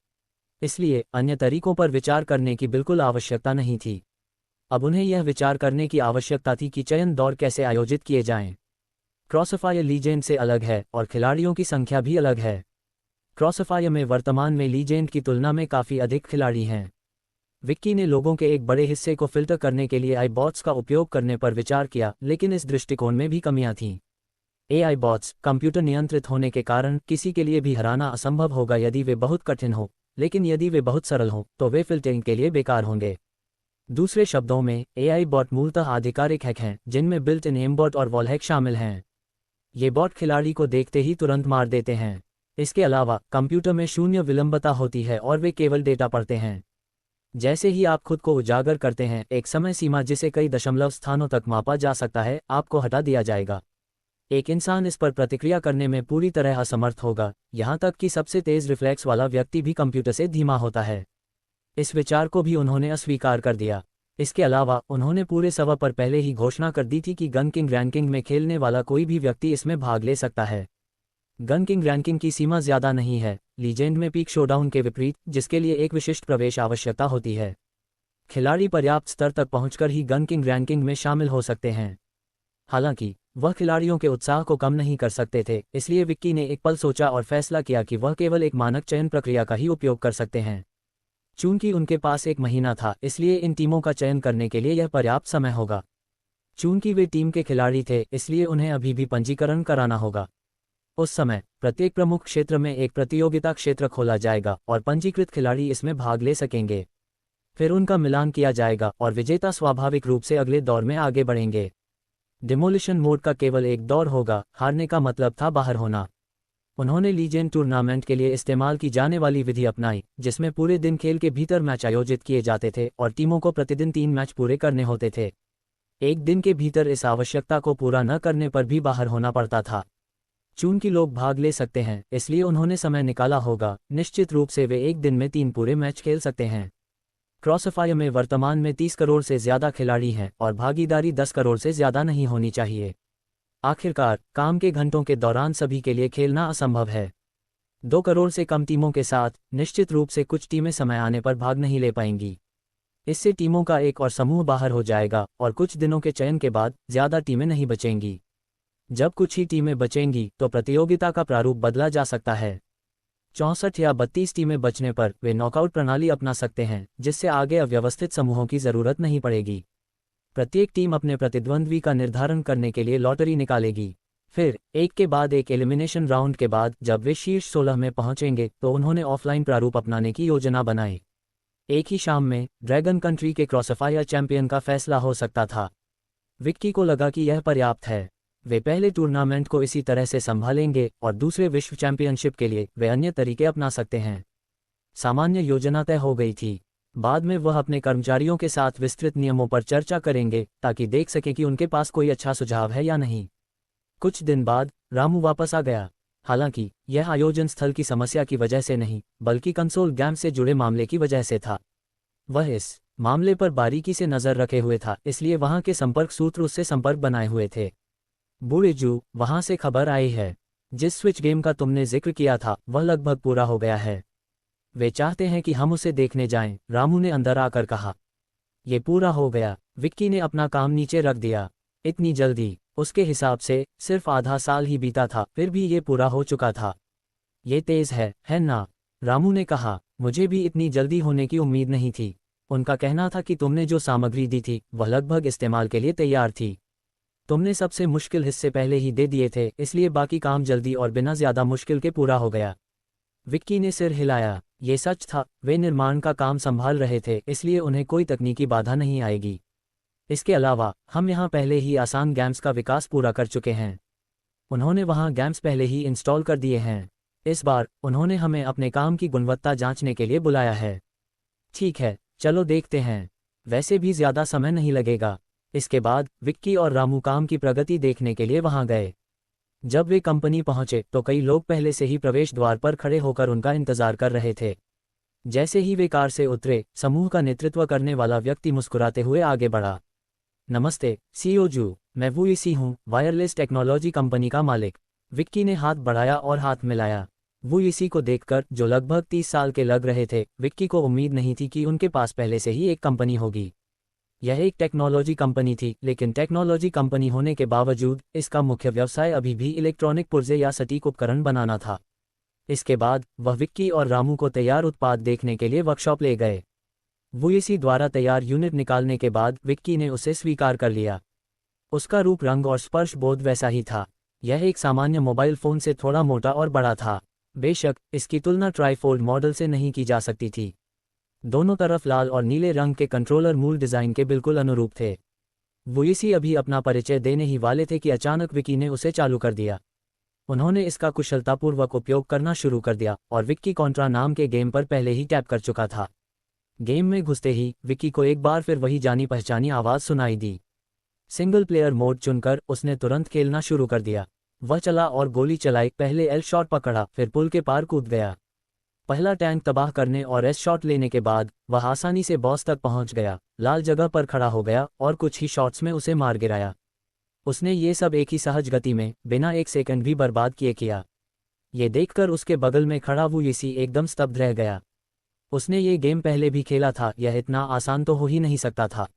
इसलिए अन्य तरीकों पर विचार करने की बिल्कुल आवश्यकता नहीं थी। अब उन्हें यह विचार करने की आवश्यकता थी कि चयन दौर कैसे आयोजित किए जाएं। क्रॉसफायर लीजेंड से अलग है और खिलाड़ियों की संख्या भी अलग है। क्रॉसफायर में वर्तमान में लीजेंड की तुलना में काफ़ी अधिक खिलाड़ी हैं। विक्की ने लोगों के एक बड़े हिस्से को फिल्टर करने के लिए AI-बॉट्स का उपयोग करने पर विचार किया, लेकिन इस दृष्टिकोण में भी कमियां थीं। AI-बॉट्स कंप्यूटर नियंत्रित होने के कारण किसी के लिए भी हराना असंभव होगा यदि वे बहुत कठिन हो, लेकिन यदि वे बहुत सरल हों तो वे फिल्टरिंग के लिए बेकार होंगे। दूसरे शब्दों में AI-बॉट मूलतः आधिकारिक हैक हैं, जिनमें बिल्ट इन एमबॉट और वॉल हैक शामिल हैं। ये बॉट खिलाड़ी को देखते ही तुरंत मार देते हैं। इसके अलावा कंप्यूटर में शून्य विलंबता होती है और वे केवल डेटा पढ़ते हैं। जैसे ही आप खुद को उजागर करते हैं, एक समय सीमा जिसे कई दशमलव स्थानों तक मापा जा सकता है, आपको हटा दिया जाएगा। एक इंसान इस पर प्रतिक्रिया करने में पूरी तरह असमर्थ होगा, यहाँ तक कि सबसे तेज रिफ्लेक्स वाला व्यक्ति भी कंप्यूटर से धीमा होता है। इस विचार को भी उन्होंने अस्वीकार कर दिया। इसके अलावा उन्होंने पूरे सवा पर पहले ही घोषणा कर दी थी कि गन किंग रैंकिंग में खेलने वाला कोई भी व्यक्ति इसमें भाग ले सकता है। गन किंग रैंकिंग की सीमा ज्यादा नहीं है, लीजेंड में पीक शोडाउन के विपरीत, जिसके लिए एक विशिष्ट प्रवेश आवश्यकता होती है। खिलाड़ी पर्याप्त स्तर तक पहुंचकर ही गन किंग रैंकिंग में शामिल हो सकते हैं। हालांकि वह खिलाड़ियों के उत्साह को कम नहीं कर सकते थे, इसलिए विक्की ने एक पल सोचा और फैसला किया कि वह केवल एक मानक चयन प्रक्रिया का ही उपयोग कर सकते हैं। चूंकि उनके पास 1 महीना था, इसलिए इन टीमों का चयन करने के लिए यह पर्याप्त समय होगा। चूंकि वे टीम के खिलाड़ी थे, इसलिए उन्हें अभी भी पंजीकरण कराना होगा। उस समय प्रत्येक प्रमुख क्षेत्र में एक प्रतियोगिता क्षेत्र खोला जाएगा और पंजीकृत खिलाड़ी इसमें भाग ले सकेंगे। फिर उनका मिलान किया जाएगा और विजेता स्वाभाविक रूप से अगले दौर में आगे बढ़ेंगे। डिमोलिशन मोड का केवल एक दौर होगा, हारने का मतलब था बाहर होना। उन्होंने लीजेंड टूर्नामेंट के लिए इस्तेमाल की जाने वाली विधि अपनाई, जिसमें पूरे दिन खेल के भीतर मैच आयोजित किए जाते थे और टीमों को प्रतिदिन 3 मैच पूरे करने होते थे। एक दिन के भीतर इस आवश्यकता को पूरा न करने पर भी बाहर होना पड़ता था। चूंकि लोग भाग ले सकते हैं, इसलिए उन्होंने समय निकाला होगा। निश्चित रूप से वे एक दिन में 3 पूरे मैच खेल सकते हैं। क्रॉसफायर में वर्तमान में 30 करोड़ से ज्यादा खिलाड़ी हैं और भागीदारी 10 करोड़ से ज्यादा नहीं होनी चाहिए। आखिरकार, काम के घंटों के दौरान सभी के लिए खेलना असंभव है। 2 करोड़ से कम टीमों के साथ, निश्चित रूप से कुछ टीमें समय आने पर भाग नहीं ले पाएंगी। इससे टीमों का एक और समूह बाहर हो जाएगा और कुछ दिनों के चयन के बाद ज्यादा टीमें नहीं बचेंगी। जब कुछ ही टीमें बचेंगी तो प्रतियोगिता का प्रारूप बदला जा सकता है। 64 या 32 टीमें बचने पर वे नॉकआउट प्रणाली अपना सकते हैं, जिससे आगे अव्यवस्थित समूहों की जरूरत नहीं पड़ेगी। प्रत्येक टीम अपने प्रतिद्वंद्वी का निर्धारण करने के लिए लॉटरी निकालेगी। फिर एक के बाद एक एलिमिनेशन राउंड के बाद जब वे शीर्ष 16 में पहुंचेंगे तो उन्होंने ऑफलाइन प्रारूप अपनाने की योजना बनाई। एक ही शाम में ड्रैगन कंट्री के क्रॉसफायर चैंपियन का फैसला हो सकता था। विक्की को लगा कि यह पर्याप्त है। वे पहले टूर्नामेंट को इसी तरह से संभालेंगे और दूसरे विश्व चैंपियनशिप के लिए वे अन्य तरीके अपना सकते हैं। सामान्य योजना तय हो गई थी। बाद में वह अपने कर्मचारियों के साथ विस्तृत नियमों पर चर्चा करेंगे ताकि देख सके कि उनके पास कोई अच्छा सुझाव है या नहीं। कुछ दिन बाद रामू वापस आ गया। हालांकि यह आयोजन स्थल की समस्या की वजह से नहीं, बल्कि कंसोल गेम से जुड़े मामले की वजह से था। वह इस मामले पर बारीकी से नजर रखे हुए था, इसलिए वहां के संपर्क सूत्र उससे संपर्क बनाए हुए थे। बूढ़ेजू, वहां से खबर आई है। जिस स्विच गेम का तुमने जिक्र किया था वह लगभग पूरा हो गया है। वे चाहते हैं कि हम उसे देखने जाएं, रामू ने अंदर आकर कहा। ये पूरा हो गया। विक्की ने अपना काम नीचे रख दिया। इतनी जल्दी? उसके हिसाब से सिर्फ आधा साल ही बीता था, फिर भी ये पूरा हो चुका था। ये तेज है ना? रामू ने कहा। मुझे भी इतनी जल्दी होने की उम्मीद नहीं थी। उनका कहना था कि तुमने जो सामग्री दी थी वह लगभग इस्तेमाल के लिए तैयार थी। तुमने सबसे मुश्किल हिस्से पहले ही दे दिए थे, इसलिए बाकी काम जल्दी और बिना ज्यादा मुश्किल के पूरा हो गया। विक्की ने सिर हिलाया। ये सच था, वे निर्माण का काम संभाल रहे थे, इसलिए उन्हें कोई तकनीकी बाधा नहीं आएगी। इसके अलावा हम यहाँ पहले ही आसान गेम्स का विकास पूरा कर चुके हैं। उन्होंने वहाँ गेम्स पहले ही इंस्टॉल कर दिए हैं। इस बार उन्होंने हमें अपने काम की गुणवत्ता जांचने के लिए बुलाया है। ठीक है, चलो देखते हैं। वैसे भी ज्यादा समय नहीं लगेगा। इसके बाद विक्की और रामू काम की प्रगति देखने के लिए वहां गए। जब वे कंपनी पहुंचे तो कई लोग पहले से ही प्रवेश द्वार पर खड़े होकर उनका इंतजार कर रहे थे। जैसे ही वे कार से उतरे, समूह का नेतृत्व करने वाला व्यक्ति मुस्कुराते हुए आगे बढ़ा। नमस्ते सीईओ जू, मैं वू इसी हूँ, वायरलेस टेक्नोलॉजी कंपनी का मालिक। विक्की ने हाथ बढ़ाया और हाथ मिलाया। वू इसी को देखकर, जो लगभग 30 साल के लग रहे थे, विक्की को उम्मीद नहीं थी कि उनके पास पहले से ही एक कंपनी होगी। यह एक टेक्नोलॉजी कंपनी थी, लेकिन टेक्नोलॉजी कंपनी होने के बावजूद इसका मुख्य व्यवसाय अभी भी इलेक्ट्रॉनिक पुर्जे या सटीक उपकरण बनाना था। इसके बाद वह विक्की और रामू को तैयार उत्पाद देखने के लिए वर्कशॉप ले गए। वूएसी द्वारा तैयार यूनिट निकालने के बाद विक्की ने उसे स्वीकार कर लिया। उसका रूप, रंग और स्पर्श बोध वैसा ही था। यह एक सामान्य मोबाइल फोन से थोड़ा मोटा और बड़ा था। बेशक इसकी तुलना ट्राईफोल्ड मॉडल से नहीं की जा सकती थी। दोनों तरफ लाल और नीले रंग के कंट्रोलर मूल डिजाइन के बिल्कुल अनुरूप थे। वूएसी अभी अपना परिचय देने ही वाले थे कि अचानक विक्की ने उसे चालू कर दिया। उन्होंने इसका कुशलतापूर्वक उपयोग करना शुरू कर दिया और विक्की कॉन्ट्रा नाम के गेम पर पहले ही टैप कर चुका था। गेम में घुसते ही विक्की को एक बार फिर वही जानी पहचानी आवाज सुनाई दी। सिंगल प्लेयर मोड चुनकर उसने तुरंत खेलना शुरू कर दिया। वह चला और गोली चलाई, पहले एल शॉट पकड़ा, फिर पुल के पार कूद गया। पहला टैंक तबाह करने और एस शॉट लेने के बाद वह आसानी से बॉस तक पहुंच गया, लाल जगह पर खड़ा हो गया और कुछ ही शॉट्स में उसे मार गिराया। उसने ये सब एक ही सहज गति में, बिना एक सेकंड भी बर्बाद किए किया। ये देखकर उसके बगल में खड़ा वूएसी एकदम स्तब्ध रह गया। उसने ये गेम पहले भी खेला था, यह इतना आसान तो हो ही नहीं सकता था।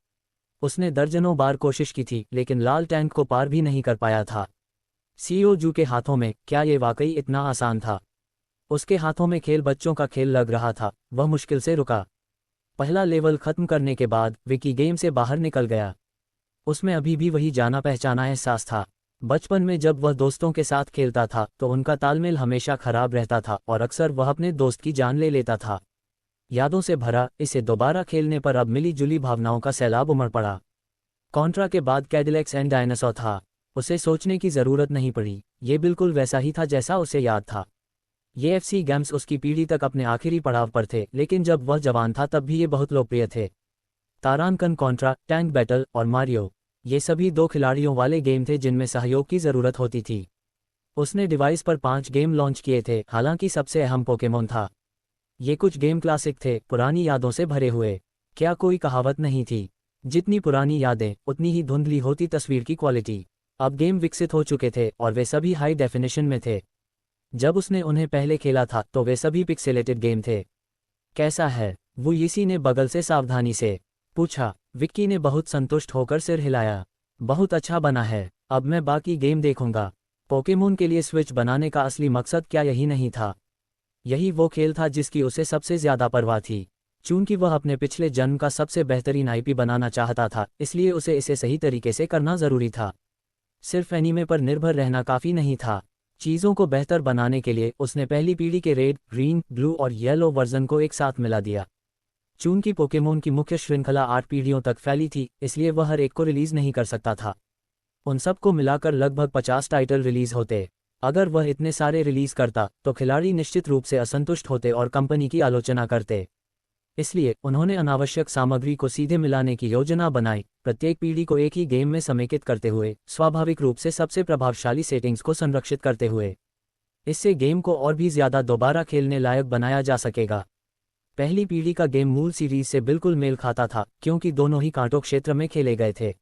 उसने दर्जनों बार कोशिश की थी, लेकिन लाल टैंक को पार भी नहीं कर पाया था। सीईओ जू के हाथों में क्या ये वाकई इतना आसान था? उसके हाथों में खेल बच्चों का खेल लग रहा था। वह मुश्किल से रुका। पहला लेवल खत्म करने के बाद विक्की गेम से बाहर निकल गया। उसमें अभी भी वही जाना पहचाना एहसास था। बचपन में जब वह दोस्तों के साथ खेलता था तो उनका तालमेल हमेशा खराब रहता था और अक्सर वह अपने दोस्त की जान ले लेता था। यादों से भरा इसे दोबारा खेलने पर अब मिली जुली भावनाओं का सैलाब उमड़ पड़ा। कॉन्ट्रा के बाद कैडिलैक्स एंड डायनासोर था। उसे सोचने की ज़रूरत नहीं पड़ी, ये बिल्कुल वैसा ही था जैसा उसे याद था। ये FC गेम्स उसकी पीढ़ी तक अपने आखिरी पड़ाव पर थे, लेकिन जब वह जवान था तब भी ये बहुत लोकप्रिय थे। तारांकन, कॉन्ट्रा, टैंक बैटल और मारियो, ये सभी 2 खिलाड़ियों वाले गेम थे जिनमें सहयोग की ज़रूरत होती थी। उसने डिवाइस पर 5 गेम लॉन्च किए थे, हालांकि सबसे अहम पोकेमोन था। ये कुछ गेम क्लासिक थे, पुरानी यादों से भरे हुए। क्या कोई कहावत नहीं थी, जितनी पुरानी यादें उतनी ही धुंधली होती तस्वीर की क्वालिटी। अब गेम विकसित हो चुके थे और वे सभी हाई डेफिनेशन में थे। जब उसने उन्हें पहले खेला था तो वे सभी पिक्सेलेटेड गेम थे। कैसा है? वो यीसी ने बगल से सावधानी से पूछा। विक्की ने बहुत संतुष्ट होकर सिर हिलाया। बहुत अच्छा बना है, अब मैं बाकी गेम देखूंगा। पोकेमोन के लिए स्विच बनाने का असली मकसद क्या यही नहीं था? यही वो खेल था जिसकी उसे सबसे ज्यादा परवाह थी। चूंकि वह अपने पिछले जन्म का सबसे बेहतरीन IP बनाना चाहता था, इसलिए उसे इसे सही तरीके से करना जरूरी था। सिर्फ एनीमे पर निर्भर रहना काफी नहीं था। चीजों को बेहतर बनाने के लिए उसने पहली पीढ़ी के रेड, ग्रीन, ब्लू और येलो वर्जन को एक साथ मिला दिया। चूंकि पोकेमोन की मुख्य श्रृंखला 8 पीढ़ियों तक फैली थी, इसलिए वह हर एक को रिलीज नहीं कर सकता था। उन सबको मिलाकर लगभग 50 टाइटल रिलीज होते। अगर वह इतने सारे रिलीज करता तो खिलाड़ी निश्चित रूप से असंतुष्ट होते और कंपनी की आलोचना करते। इसलिए उन्होंने अनावश्यक सामग्री को सीधे मिलाने की योजना बनाई, प्रत्येक पीढ़ी को एक ही गेम में समेकित करते हुए, स्वाभाविक रूप से सबसे प्रभावशाली सेटिंग्स को संरक्षित करते हुए। इससे गेम को और भी ज्यादा दोबारा खेलने लायक बनाया जा सकेगा। पहली पीढ़ी का गेम मूल सीरीज से बिल्कुल मेल खाता था, क्योंकि दोनों ही कांटो क्षेत्र में खेले गए थे।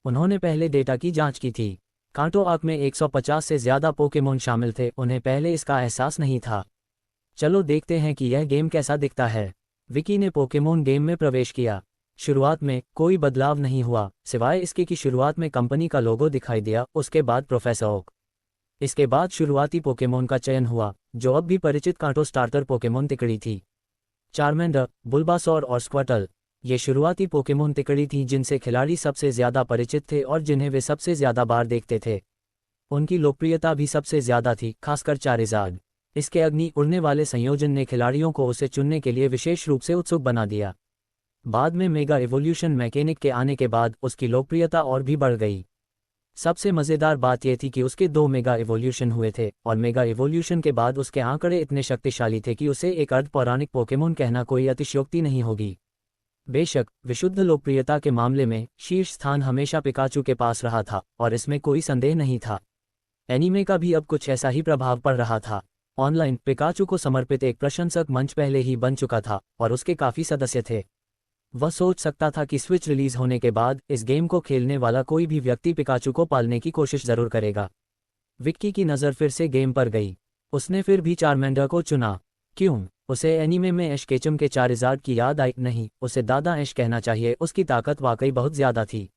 उन्होंने पहले डेटा की जांच की थी। कांटो आर्क में 150 से ज्यादा पोकेमोन शामिल थे, उन्हें पहले इसका एहसास नहीं था। चलो देखते हैं कि यह गेम कैसा दिखता है। विकी ने पोकेमोन गेम में प्रवेश किया। शुरुआत में कोई बदलाव नहीं हुआ, सिवाय इसके कि शुरुआत में कंपनी का लोगो दिखाई दिया, उसके बाद प्रोफेसर ओक। इसके बाद शुरुआती पोकेमोन का चयन हुआ, जो अब भी परिचित कांटो स्टार्टर पोकेमोन तिकड़ी थी। चार्मेंडर, बुल्बासौर और स्क्वाटल, ये शुरुआती पोकेमोन तिकड़ी थी जिनसे खिलाड़ी सबसे ज्यादा परिचित थे और जिन्हें वे सबसे ज्यादा बार देखते थे। उनकी लोकप्रियता भी सबसे ज्यादा थी, खासकर चारिज़ार्ड। इसके अग्नि उड़ने वाले संयोजन ने खिलाड़ियों को उसे चुनने के लिए विशेष रूप से उत्सुक बना दिया। बाद में मेगा इवोल्यूशन मैकेनिक के आने के बाद उसकी लोकप्रियता और भी बढ़ गई। सबसे मज़ेदार बात यह थी कि उसके 2 मेगा इवोल्यूशन हुए थे, और मेगा इवोल्यूशन के बाद उसके आंकड़े इतने शक्तिशाली थे कि उसे एक अर्ध पौराणिक पोकेमोन कहना कोई अतिशयोक्ति नहीं होगी। बेशक विशुद्ध लोकप्रियता के मामले में शीर्ष स्थान हमेशा पिकाचू के पास रहा था, और इसमें कोई संदेह नहीं था। एनीमे का भी अब कुछ ऐसा ही प्रभाव पड़ रहा था। ऑनलाइन पिकाचू को समर्पित एक प्रशंसक मंच पहले ही बन चुका था, और उसके काफ़ी सदस्य थे। वह सोच सकता था कि स्विच रिलीज होने के बाद इस गेम को खेलने वाला कोई भी व्यक्ति पिकाचू को पालने की कोशिश जरूर करेगा। विक्की की नज़र फिर से गेम पर गई। उसने फिर भी चार्मेंडर को चुना। क्यों? उसे एनीमे में ऐश केचम के चारिज़ार्ड की याद आई। नहीं, उसे दादा ऐश कहना चाहिए, उसकी ताकत वाकई बहुत ज़्यादा थी।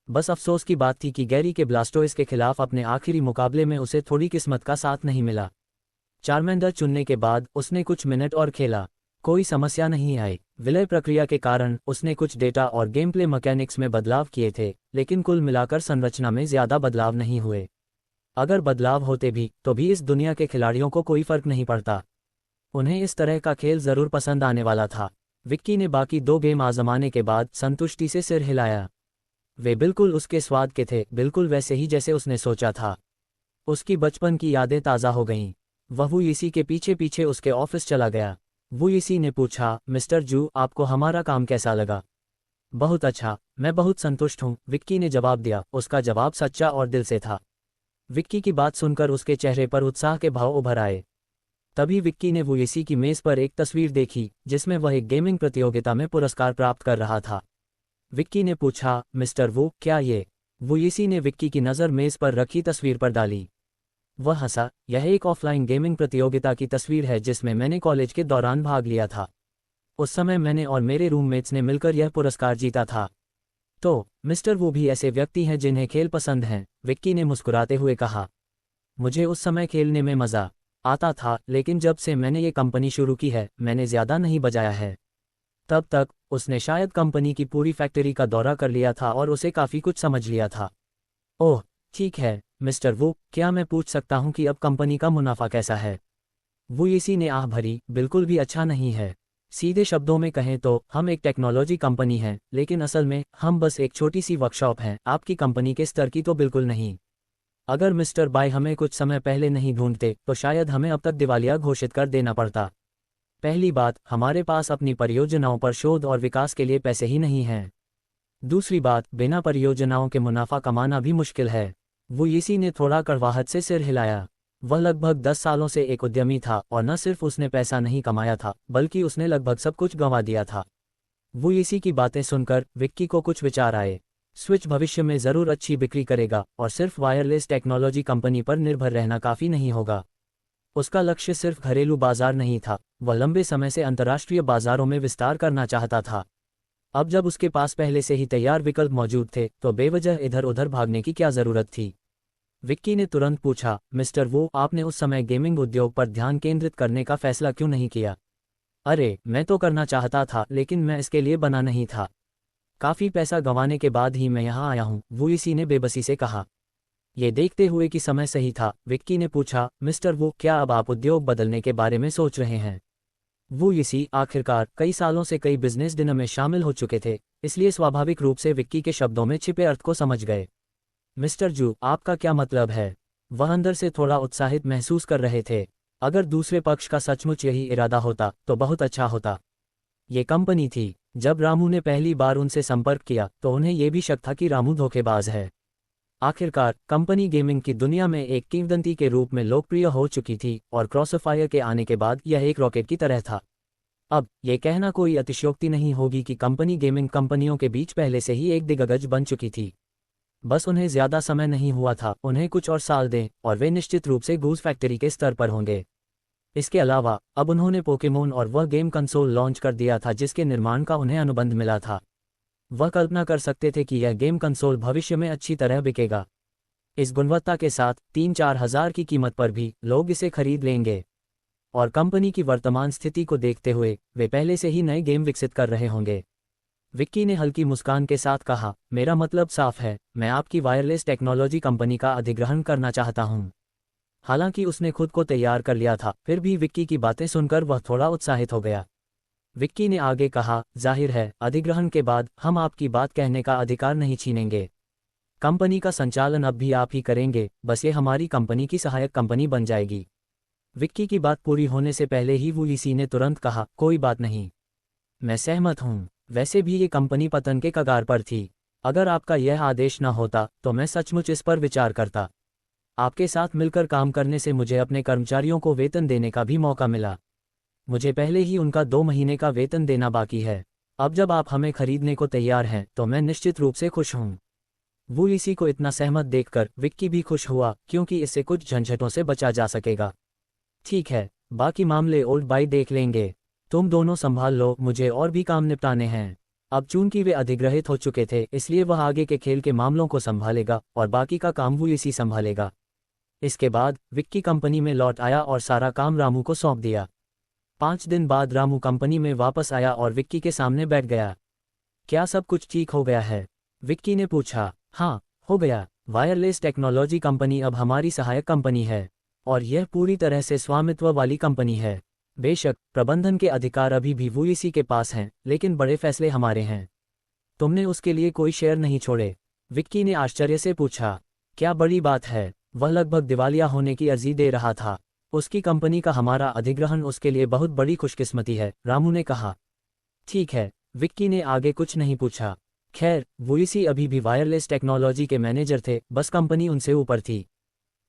बस अफसोस की बात थी कि गैरी के ब्लास्टोइस के खिलाफ अपने आखिरी मुकाबले में उसे थोड़ी किस्मत का साथ नहीं मिला। चार्मेंडर चुनने के बाद उसने कुछ मिनट और खेला। कोई समस्या नहीं आई। विलय प्रक्रिया के कारण उसने कुछ डेटा और गेम प्ले मैकेनिक्स में बदलाव किए थे, लेकिन कुल मिलाकर संरचना में ज़्यादा बदलाव नहीं हुए। अगर बदलाव होते भी तो भी इस दुनिया के खिलाड़ियों को कोई फर्क नहीं पड़ता। उन्हें इस तरह का खेल ज़रूर पसंद आने वाला था। विक्की ने बाकी 2 गेम आजमाने के बाद संतुष्टि से सिर हिलाया। वे बिल्कुल उसके स्वाद के थे, बिल्कुल वैसे ही जैसे उसने सोचा था। उसकी बचपन की यादें ताज़ा हो गईं। वह वुयीसी के पीछे पीछे उसके ऑफिस चला गया। वुयीसी ने पूछा, मिस्टर जू, आपको हमारा काम कैसा लगा? बहुत अच्छा, मैं बहुत संतुष्ट हूँ, विक्की ने जवाब दिया। उसका जवाब सच्चा और दिल से था। विक्की की बात सुनकर उसके चेहरे पर उत्साह के भाव उभर आए। तभी विक्की ने वुयीसी की मेज़ पर एक तस्वीर देखी, जिसमें वह एक गेमिंग प्रतियोगिता में पुरस्कार प्राप्त कर रहा था। विक्की ने पूछा, मिस्टर वू, क्या ये? वुयीसी ने विक्की की नज़र मेज़ पर रखी तस्वीर पर डाली। वह हंसा। यह एक ऑफलाइन गेमिंग प्रतियोगिता की तस्वीर है जिसमें मैंने कॉलेज के दौरान भाग लिया था। उस समय मैंने और मेरे रूममेट्स ने मिलकर यह पुरस्कार जीता था। तो मिस्टर वू भी ऐसे व्यक्ति हैं जिन्हें खेल पसंद हैं, विक्की ने मुस्कुराते हुए कहा। मुझे उस समय खेलने में मज़ा आता था, लेकिन जब से मैंने ये कंपनी शुरू की है, मैंने ज़्यादा नहीं बजाया है। तब तक उसने शायद कंपनी की पूरी फैक्ट्री का दौरा कर लिया था और उसे काफ़ी कुछ समझ लिया था। ओह ठीक है मिस्टर वू, क्या मैं पूछ सकता हूं कि अब कंपनी का मुनाफा कैसा है? वुयीसी ने आह भरी, बिल्कुल भी अच्छा नहीं है। सीधे शब्दों में कहें तो हम एक टेक्नोलॉजी कंपनी हैं, लेकिन असल में हम बस एक छोटी सी वर्कशॉप हैं। आपकी कंपनी के स्तर की तो बिल्कुल नहीं। अगर मिस्टर बाय हमें कुछ समय पहले नहीं ढूंढते तो शायद हमें अब तक दिवालिया घोषित कर देना पड़ता। पहली बात, हमारे पास अपनी परियोजनाओं पर शोध और विकास के लिए पैसे ही नहीं हैं। दूसरी बात, बिना परियोजनाओं के मुनाफा कमाना भी मुश्किल है। वो इसी ने थोड़ा कड़वाहट से सिर हिलाया। वह लगभग 10 सालों से एक उद्यमी था और न सिर्फ उसने पैसा नहीं कमाया था बल्कि उसने लगभग सब कुछ गंवा दिया था। वो इसी की बातें सुनकर विक्की को कुछ विचार आए। स्विच भविष्य में जरूर अच्छी बिक्री करेगा और सिर्फ वायरलेस टेक्नोलॉजी कंपनी पर निर्भर रहना काफ़ी नहीं होगा। उसका लक्ष्य सिर्फ घरेलू बाजार नहीं था, वह लंबे समय से अंतर्राष्ट्रीय बाजारों में विस्तार करना चाहता था। अब जब उसके पास पहले से ही तैयार विकल्प मौजूद थे तो बेवजह इधर उधर भागने की क्या जरूरत थी। विक्की ने तुरंत पूछा, मिस्टर वो, आपने उस समय गेमिंग उद्योग पर ध्यान केंद्रित करने का फैसला क्यों नहीं किया? अरे, मैं तो करना चाहता था लेकिन मैं इसके लिए बना नहीं था। काफ़ी पैसा गंवाने के बाद ही मैं यहाँ आया हूँ, वो इसी ने बेबसी से कहा। ये देखते हुए कि समय सही था, विक्की ने पूछा, मिस्टर वो, क्या अब आप उद्योग बदलने के बारे में सोच रहे हैं? वो इसी आखिरकार कई सालों से कई बिजनेस डिनर में शामिल हो चुके थे, इसलिए स्वाभाविक रूप से विक्की के शब्दों में छिपे अर्थ को समझ गए। मिस्टर जू, आपका क्या मतलब है? वह अंदर से थोड़ा उत्साहित महसूस कर रहे थे। अगर दूसरे पक्ष का सचमुच यही इरादा होता तो बहुत अच्छा होता। ये कंपनी थी। जब रामू ने पहली बार उनसे संपर्क किया तो उन्हें यह भी शक था कि रामू धोखेबाज है। आखिरकार कंपनी गेमिंग की दुनिया में एक किंवदंती के रूप में लोकप्रिय हो चुकी थी और क्रॉसफायर के आने के बाद यह एक रॉकेट की तरह था। अब यह कहना कोई अतिशयोक्ति नहीं होगी कि कंपनी गेमिंग कंपनियों के बीच पहले से ही एक दिग्गज बन चुकी थी। बस उन्हें ज्यादा समय नहीं हुआ था, उन्हें कुछ और साल दें और वे निश्चित रूप से गूज फैक्ट्री के स्तर पर होंगे। इसके अलावा अब उन्होंने पोकेमोन और वह गेम कंसोल लॉन्च कर दिया था जिसके निर्माण का उन्हें अनुबंध मिला था। वह कल्पना कर सकते थे कि यह गेम कंसोल भविष्य में अच्छी तरह बिकेगा। इस गुणवत्ता के साथ 3-4 हज़ार की कीमत पर भी लोग इसे खरीद लेंगे। और कंपनी की वर्तमान स्थिति को देखते हुए वे पहले से ही नए गेम विकसित कर रहे होंगे। विक्की ने हल्की मुस्कान के साथ कहा, मेरा मतलब साफ है, मैं आपकी वायरलेस टेक्नोलॉजी कंपनी का अधिग्रहण करना चाहता हूं। हालांकि उसने खुद को तैयार कर लिया था, फिर भी विक्की की बातें सुनकर वह थोड़ा उत्साहित हो गया। विक्की ने आगे कहा, जाहिर है, अधिग्रहण के बाद हम आपकी बात कहने का अधिकार नहीं छीनेंगे। कंपनी का संचालन अब भी आप ही करेंगे, बस ये हमारी कंपनी की सहायक कंपनी बन जाएगी। विक्की की बात पूरी होने से पहले ही वुइसी ने तुरंत कहा, कोई बात नहीं, मैं सहमत हूँ। वैसे भी ये कंपनी पतन के कगार पर थी। अगर आपका यह आदेश न होता तो मैं सचमुच इस पर विचार करता। आपके साथ मिलकर काम करने से मुझे अपने कर्मचारियों को वेतन देने का भी मौका मिला। मुझे पहले ही उनका 2 महीने का वेतन देना बाकी है। अब जब आप हमें खरीदने को तैयार हैं तो मैं निश्चित रूप से खुश हूँ। वुइसी को इतना सहमत देखकर विक्की भी खुश हुआ, क्योंकि इससे कुछ झंझटों से बचा जा सकेगा। ठीक है, बाकी मामले ओल्ड बाई देख लेंगे। तुम दोनों संभाल लो, मुझे और भी काम निपटाने हैं। अब चूंकि वे अधिग्रहित हो चुके थे इसलिए वह आगे के खेल के मामलों को संभालेगा और बाकी का काम वुइसी संभालेगा। इसके बाद विक्की कंपनी में लौट आया और सारा काम रामू को सौंप दिया। 5 दिन बाद रामू कंपनी में वापस आया और विक्की के सामने बैठ गया। क्या सब कुछ ठीक हो गया है? विक्की ने पूछा। हाँ, हो गया। वायरलेस टेक्नोलॉजी कंपनी अब हमारी सहायक कंपनी है और यह पूरी तरह से स्वामित्व वाली कंपनी है। बेशक प्रबंधन के अधिकार अभी भी वुइसी के पास हैं, लेकिन बड़े फैसले हमारे हैं। तुमने उसके लिए कोई शेयर नहीं छोड़े? विक्की ने आश्चर्य से पूछा। क्या बड़ी बात है? वह लगभग दिवालिया होने की अर्जी दे रहा था। उसकी कंपनी का हमारा अधिग्रहण उसके लिए बहुत बड़ी खुशकिस्मती है, रामू ने कहा। ठीक है, विक्की ने आगे कुछ नहीं पूछा। खैर, वुइसी अभी भी वायरलेस टेक्नोलॉजी के मैनेजर थे, बस कंपनी उनसे ऊपर थी।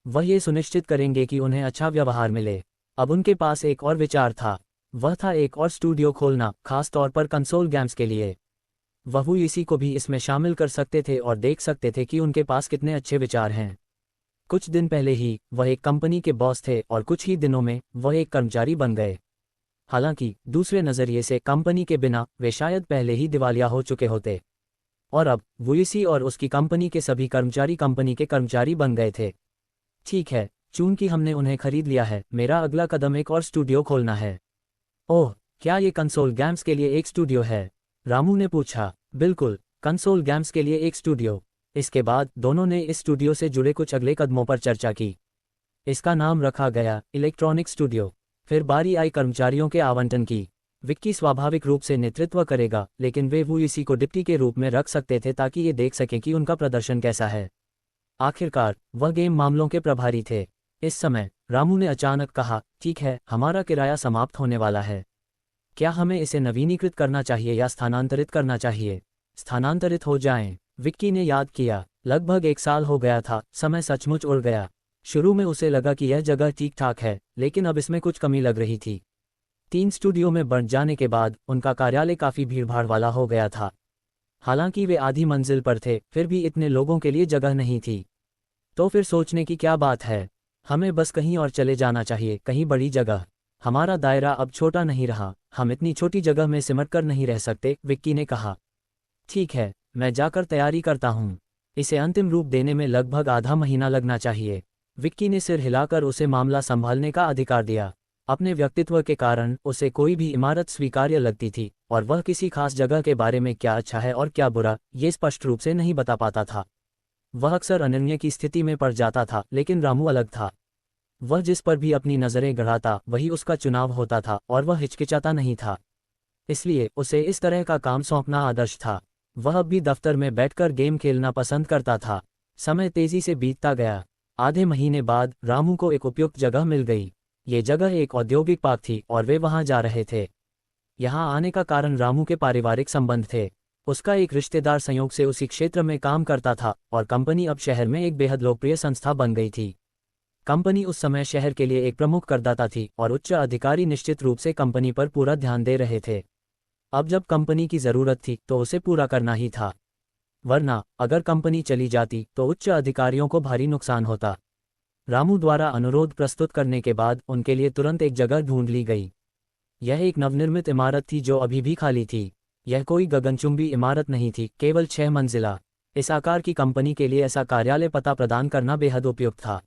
वह ये सुनिश्चित करेंगे कि उन्हें अच्छा व्यवहार मिले। अब उनके पास एक और विचार था, वह था एक और स्टूडियो खोलना, खास तौर पर कंसोल गेम्स के लिए। वह वुइसी को भी इसमें शामिल कर सकते थे और देख सकते थे कि उनके पास कितने अच्छे विचार हैं। कुछ दिन पहले ही वह एक कंपनी के बॉस थे और कुछ ही दिनों में वह एक कर्मचारी बन गए। हालांकि दूसरे नज़रिए से कंपनी के बिना वे शायद पहले ही दिवालिया हो चुके होते। और अब वुइसी और उसकी कंपनी के सभी कर्मचारी कंपनी के कर्मचारी बन गए थे। ठीक है, चूंकि हमने उन्हें खरीद लिया है, मेरा अगला कदम एक और स्टूडियो खोलना है। ओह, क्या ये कंसोल गेम्स के लिए एक स्टूडियो है? रामू ने पूछा। बिल्कुल, कंसोल गेम्स के लिए एक स्टूडियो। इसके बाद दोनों ने इस स्टूडियो से जुड़े कुछ अगले कदमों पर चर्चा की। इसका नाम रखा गया इलेक्ट्रॉनिक स्टूडियो। फिर बारी आई कर्मचारियों के आवंटन की। विक्की स्वाभाविक रूप से नेतृत्व करेगा, लेकिन वे वुइसी को डिप्टी के रूप में रख सकते थे ताकि ये देख सकें कि उनका प्रदर्शन कैसा है। आखिरकार वह गेम मामलों के प्रभारी थे। इस समय रामू ने अचानक कहा, ठीक है, हमारा किराया समाप्त होने वाला है। क्या हमें इसे नवीनीकृत करना चाहिए या स्थानांतरित करना चाहिए? स्थानांतरित हो जाएं। विक्की ने याद किया, लगभग 1 साल हो गया था, समय सचमुच उड़ गया। शुरू में उसे लगा कि यह जगह ठीक ठाक है, लेकिन अब इसमें कुछ कमी लग रही थी। 3 स्टूडियो में बंट जाने के बाद उनका कार्यालय काफ़ी भीड़भाड़ वाला हो गया था। हालांकि वे आधी मंजिल पर थे, फिर भी इतने लोगों के लिए जगह नहीं थी। तो फिर सोचने की क्या बात है, हमें बस कहीं और चले जाना चाहिए, कहीं बड़ी जगह। हमारा दायरा अब छोटा नहीं रहा, हम इतनी छोटी जगह में सिमट कर नहीं रह सकते, विक्की ने कहा। ठीक है, मैं जाकर तैयारी करता हूँ। इसे अंतिम रूप देने में लगभग आधा महीना लगना चाहिए। विक्की ने सिर हिलाकर उसे मामला संभालने का अधिकार दिया। अपने व्यक्तित्व के कारण उसे कोई भी इमारत स्वीकार्य लगती थी, और वह किसी खास जगह के बारे में क्या अच्छा है और क्या बुरा, ये स्पष्ट रूप से नहीं बता पाता था। वह अक्सर अनन्य की स्थिति में पड़ जाता था, लेकिन रामू अलग था। वह जिस पर भी अपनी नज़रें गड़ाता वही उसका चुनाव होता था, और वह हिचकिचाता नहीं था। इसलिए उसे इस तरह का काम सौंपना आदर्श था। वह अब भी दफ्तर में बैठकर गेम खेलना पसंद करता था। समय तेजी से बीतता गया। आधे महीने बाद रामू को एक उपयुक्त जगह मिल गई। ये जगह एक औद्योगिक पार्क थी और वे वहां जा रहे थे। यहाँ आने का कारण रामू के पारिवारिक संबंध थे। उसका एक रिश्तेदार संयोग से उसी क्षेत्र में काम करता था और कंपनी अब शहर में एक बेहद लोकप्रिय संस्था बन गई थी। कंपनी उस समय शहर के लिए एक प्रमुख करदाता थी और उच्च अधिकारी निश्चित रूप से कंपनी पर पूरा ध्यान दे रहे थे। अब जब कंपनी की ज़रूरत थी तो उसे पूरा करना ही था, वरना अगर कंपनी चली जाती तो उच्च अधिकारियों को भारी नुकसान होता। रामू द्वारा अनुरोध प्रस्तुत करने के बाद उनके लिए तुरंत एक जगह ढूंढ ली गई। यह एक नवनिर्मित इमारत थी जो अभी भी खाली थी। यह कोई गगनचुंबी इमारत नहीं थी, केवल 6 मंजिला। इस आकार की कंपनी के लिए ऐसा कार्यालय पता प्रदान करना बेहद उपयुक्त था।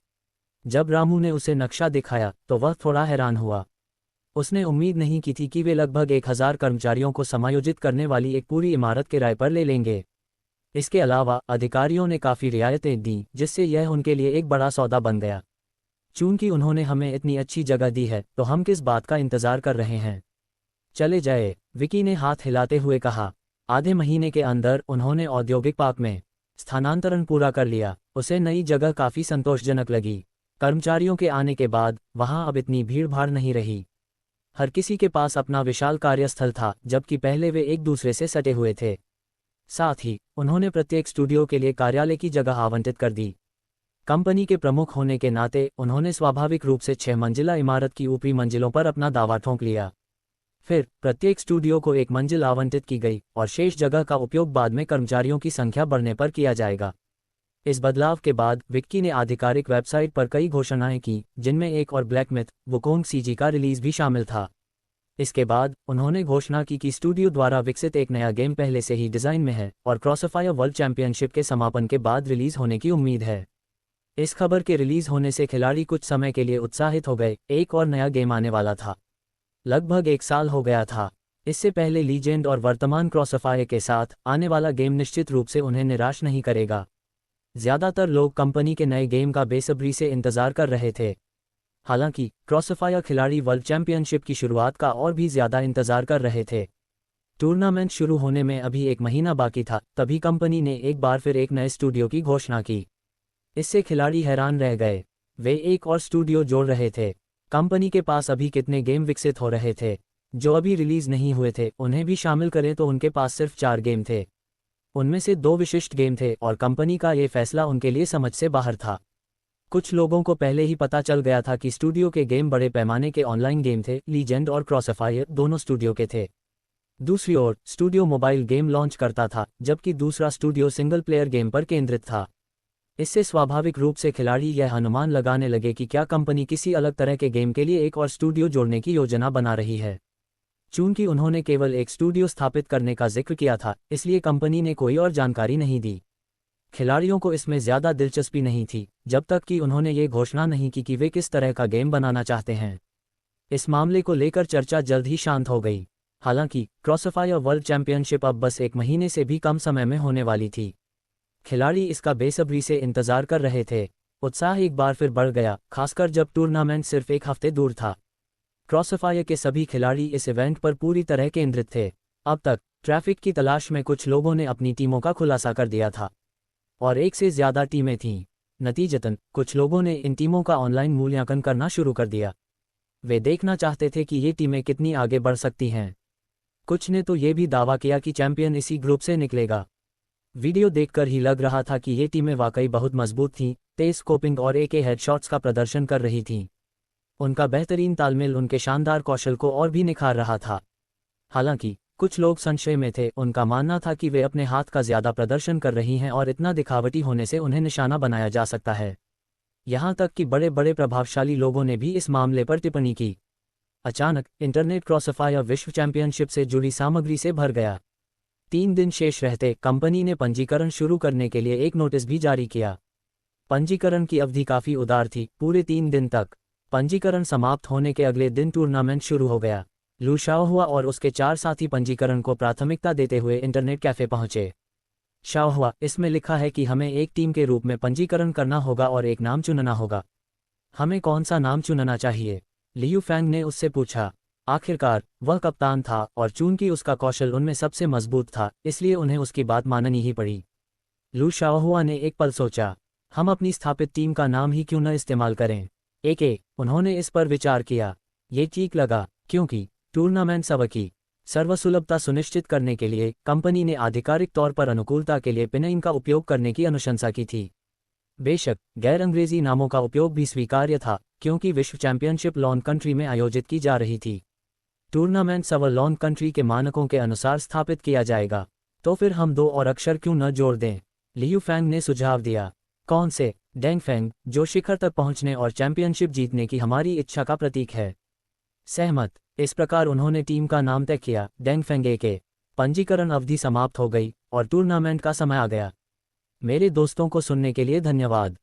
जब रामू ने उसे नक्शा दिखाया तो वह थोड़ा हैरान हुआ। उसने उम्मीद नहीं की थी कि वे लगभग 1000 कर्मचारियों को समायोजित करने वाली एक पूरी इमारत किराए पर ले लेंगे। इसके अलावा अधिकारियों ने काफ़ी रियायतें दी, जिससे यह उनके लिए एक बड़ा सौदा बन गया। चूंकि उन्होंने हमें इतनी अच्छी जगह दी है तो हम किस बात का इंतजार कर रहे हैं, चले जाए, विकी ने हाथ हिलाते हुए कहा। आधे महीने के अंदर उन्होंने औद्योगिक पार्क में स्थानांतरण पूरा कर लिया। उसे नई जगह काफ़ी संतोषजनक लगी। कर्मचारियों के आने के बाद वहां अब इतनी भीड़ भाड़ नहीं रही। हर किसी के पास अपना विशाल कार्यस्थल था, जबकि पहले वे एक दूसरे से सटे हुए थे। साथ ही उन्होंने प्रत्येक स्टूडियो के लिए कार्यालय की जगह आवंटित कर दी। कंपनी के प्रमुख होने के नाते उन्होंने स्वाभाविक रूप से 6 मंजिला इमारत की ऊपरी मंजिलों पर अपना दावा ठोंक लिया। फिर प्रत्येक स्टूडियो को एक मंजिल आवंटित की गई और शेष जगह का उपयोग बाद में कर्मचारियों की संख्या बढ़ने पर किया जाएगा। इस बदलाव के बाद विक्की ने आधिकारिक वेबसाइट पर कई घोषणाएं की, जिनमें एक और ब्लैक मिथ वुकोंग सीजी का रिलीज भी शामिल था। इसके बाद उन्होंने घोषणा की कि स्टूडियो द्वारा विकसित एक नया गेम पहले से ही डिज़ाइन में है और क्रॉसफायर वर्ल्ड चैंपियनशिप के समापन के बाद रिलीज होने की उम्मीद है। इस खबर के रिलीज होने से खिलाड़ी कुछ समय के लिए उत्साहित हो गए। एक और नया गेम आने वाला था। लगभग 1 साल हो गया था। इससे पहले लीजेंड और वर्तमान क्रॉसफायर के साथ आने वाला गेम निश्चित रूप से उन्हें निराश नहीं करेगा। ज़्यादातर लोग कंपनी के नए गेम का बेसब्री से इंतजार कर रहे थे। हालांकि क्रॉसफायर खिलाड़ी वर्ल्ड चैंपियनशिप की शुरुआत का और भी ज़्यादा इंतजार कर रहे थे। टूर्नामेंट शुरू होने में अभी 1 महीना बाकी था, तभी कंपनी ने एक बार फिर एक नए स्टूडियो की घोषणा की। इससे खिलाड़ी हैरान रह गए। वे एक और स्टूडियो जोड़ रहे थे। कंपनी के पास अभी कितने गेम विकसित हो रहे थे जो अभी रिलीज नहीं हुए थे, उन्हें भी शामिल करें तो उनके पास सिर्फ 4 गेम थे। उनमें से 2 विशिष्ट गेम थे और कंपनी का ये फैसला उनके लिए समझ से बाहर था। कुछ लोगों को पहले ही पता चल गया था कि स्टूडियो के गेम बड़े पैमाने के ऑनलाइन गेम थे। लीजेंड और क्रॉसफायर दोनों स्टूडियो के थे। दूसरी ओर स्टूडियो मोबाइल गेम लॉन्च करता था, जबकि दूसरा स्टूडियो सिंगल प्लेयर गेम पर केंद्रित था। इससे स्वाभाविक रूप से खिलाड़ी यह अनुमान लगाने लगे कि क्या कंपनी किसी अलग तरह के गेम के लिए एक और स्टूडियो जोड़ने की योजना बना रही है। चूंकि उन्होंने केवल एक स्टूडियो स्थापित करने का जिक्र किया था, इसलिए कंपनी ने कोई और जानकारी नहीं दी। खिलाड़ियों को इसमें ज़्यादा दिलचस्पी नहीं थी, जब तक कि उन्होंने ये घोषणा नहीं की कि वे किस तरह का गेम बनाना चाहते हैं। इस मामले को लेकर चर्चा जल्द ही शांत हो गई। हालांकि क्रॉसफायर वर्ल्ड चैंपियनशिप अब बस 1 महीने से भी कम समय में होने वाली थी। खिलाड़ी इसका बेसब्री से इंतजार कर रहे थे। उत्साह एक बार फिर बढ़ गया, खासकर जब टूर्नामेंट सिर्फ 1 हफ्ते दूर था। क्रॉसफायर के सभी खिलाड़ी इस इवेंट पर पूरी तरह केंद्रित थे। अब तक ट्रैफिक की तलाश में कुछ लोगों ने अपनी टीमों का खुलासा कर दिया था और 1 से ज़्यादा टीमें थीं। नतीजतन कुछ लोगों ने इन टीमों का ऑनलाइन मूल्यांकन करना शुरू कर दिया। वे देखना चाहते थे कि ये टीमें कितनी आगे बढ़ सकती हैं। कुछ ने तो ये भी दावा किया कि चैंपियन इसी ग्रुप से निकलेगा। वीडियो देखकर ही लग रहा था कि ये टीमें वाकई बहुत मजबूत थीं, तेज स्कोपिंग और एक हेडशॉट्स का प्रदर्शन कर रही थीं। उनका बेहतरीन तालमेल उनके शानदार कौशल को और भी निखार रहा था। हालांकि कुछ लोग संशय में थे। उनका मानना था कि वे अपने हाथ का ज्यादा प्रदर्शन कर रही हैं और इतना दिखावटी होने से उन्हें निशाना बनाया जा सकता है। यहाँ तक कि बड़े बड़े प्रभावशाली लोगों ने भी इस मामले पर टिप्पणी की। अचानक इंटरनेट क्रॉसफायर विश्व चैंपियनशिप से जुड़ी सामग्री से भर गया। 3 दिन शेष रहते कंपनी ने पंजीकरण शुरू करने के लिए एक नोटिस भी जारी किया। पंजीकरण की अवधि काफी उदार थी, पूरे 3 दिन तक। पंजीकरण समाप्त होने के अगले दिन टूर्नामेंट शुरू हो गया। लू शाओहुआ और उसके 4 साथी पंजीकरण को प्राथमिकता देते हुए इंटरनेट कैफे पहुंचे। शाओहुआ, इसमें लिखा है कि हमें एक टीम के रूप में पंजीकरण करना होगा और एक नाम चुनना होगा। हमें कौन सा नाम चुनना चाहिए? लियू फैंग ने उससे पूछा। आखिरकार वह कप्तान था और चूंकि उसका कौशल उनमें सबसे मजबूत था, इसलिए उन्हें उसकी बात माननी ही पड़ी। लू शाओहुआ ने एक पल सोचा, हम अपनी स्थापित टीम का नाम ही क्यों न इस्तेमाल करें। उन्होंने इस पर विचार किया। ये ठीक लगा, क्योंकि टूर्नामेंट की सर्वसुलभता सुनिश्चित करने के लिए कंपनी ने आधिकारिक तौर पर अनुकूलता के लिए पिनइंग का उपयोग करने की अनुशंसा की थी। बेशक गैर अंग्रेजी नामों का उपयोग भी स्वीकार्य था, क्योंकि विश्व चैंपियनशिप लॉन कंट्री में आयोजित की जा रही थी। टूर्नामेंट लॉन कंट्री के मानकों के अनुसार स्थापित किया जाएगा, तो फिर हम 2 और अक्षर क्यों न जोड़ दें? लियू फैंग ने सुझाव दिया। कौन से? डेंग फेंग, जो शिखर तक पहुंचने और चैंपियनशिप जीतने की हमारी इच्छा का प्रतीक है। सहमत। इस प्रकार उन्होंने टीम का नाम तय किया, डेंग फेंग के। पंजीकरण अवधि समाप्त हो गई और टूर्नामेंट का समय आ गया। मेरे दोस्तों को सुनने के लिए धन्यवाद।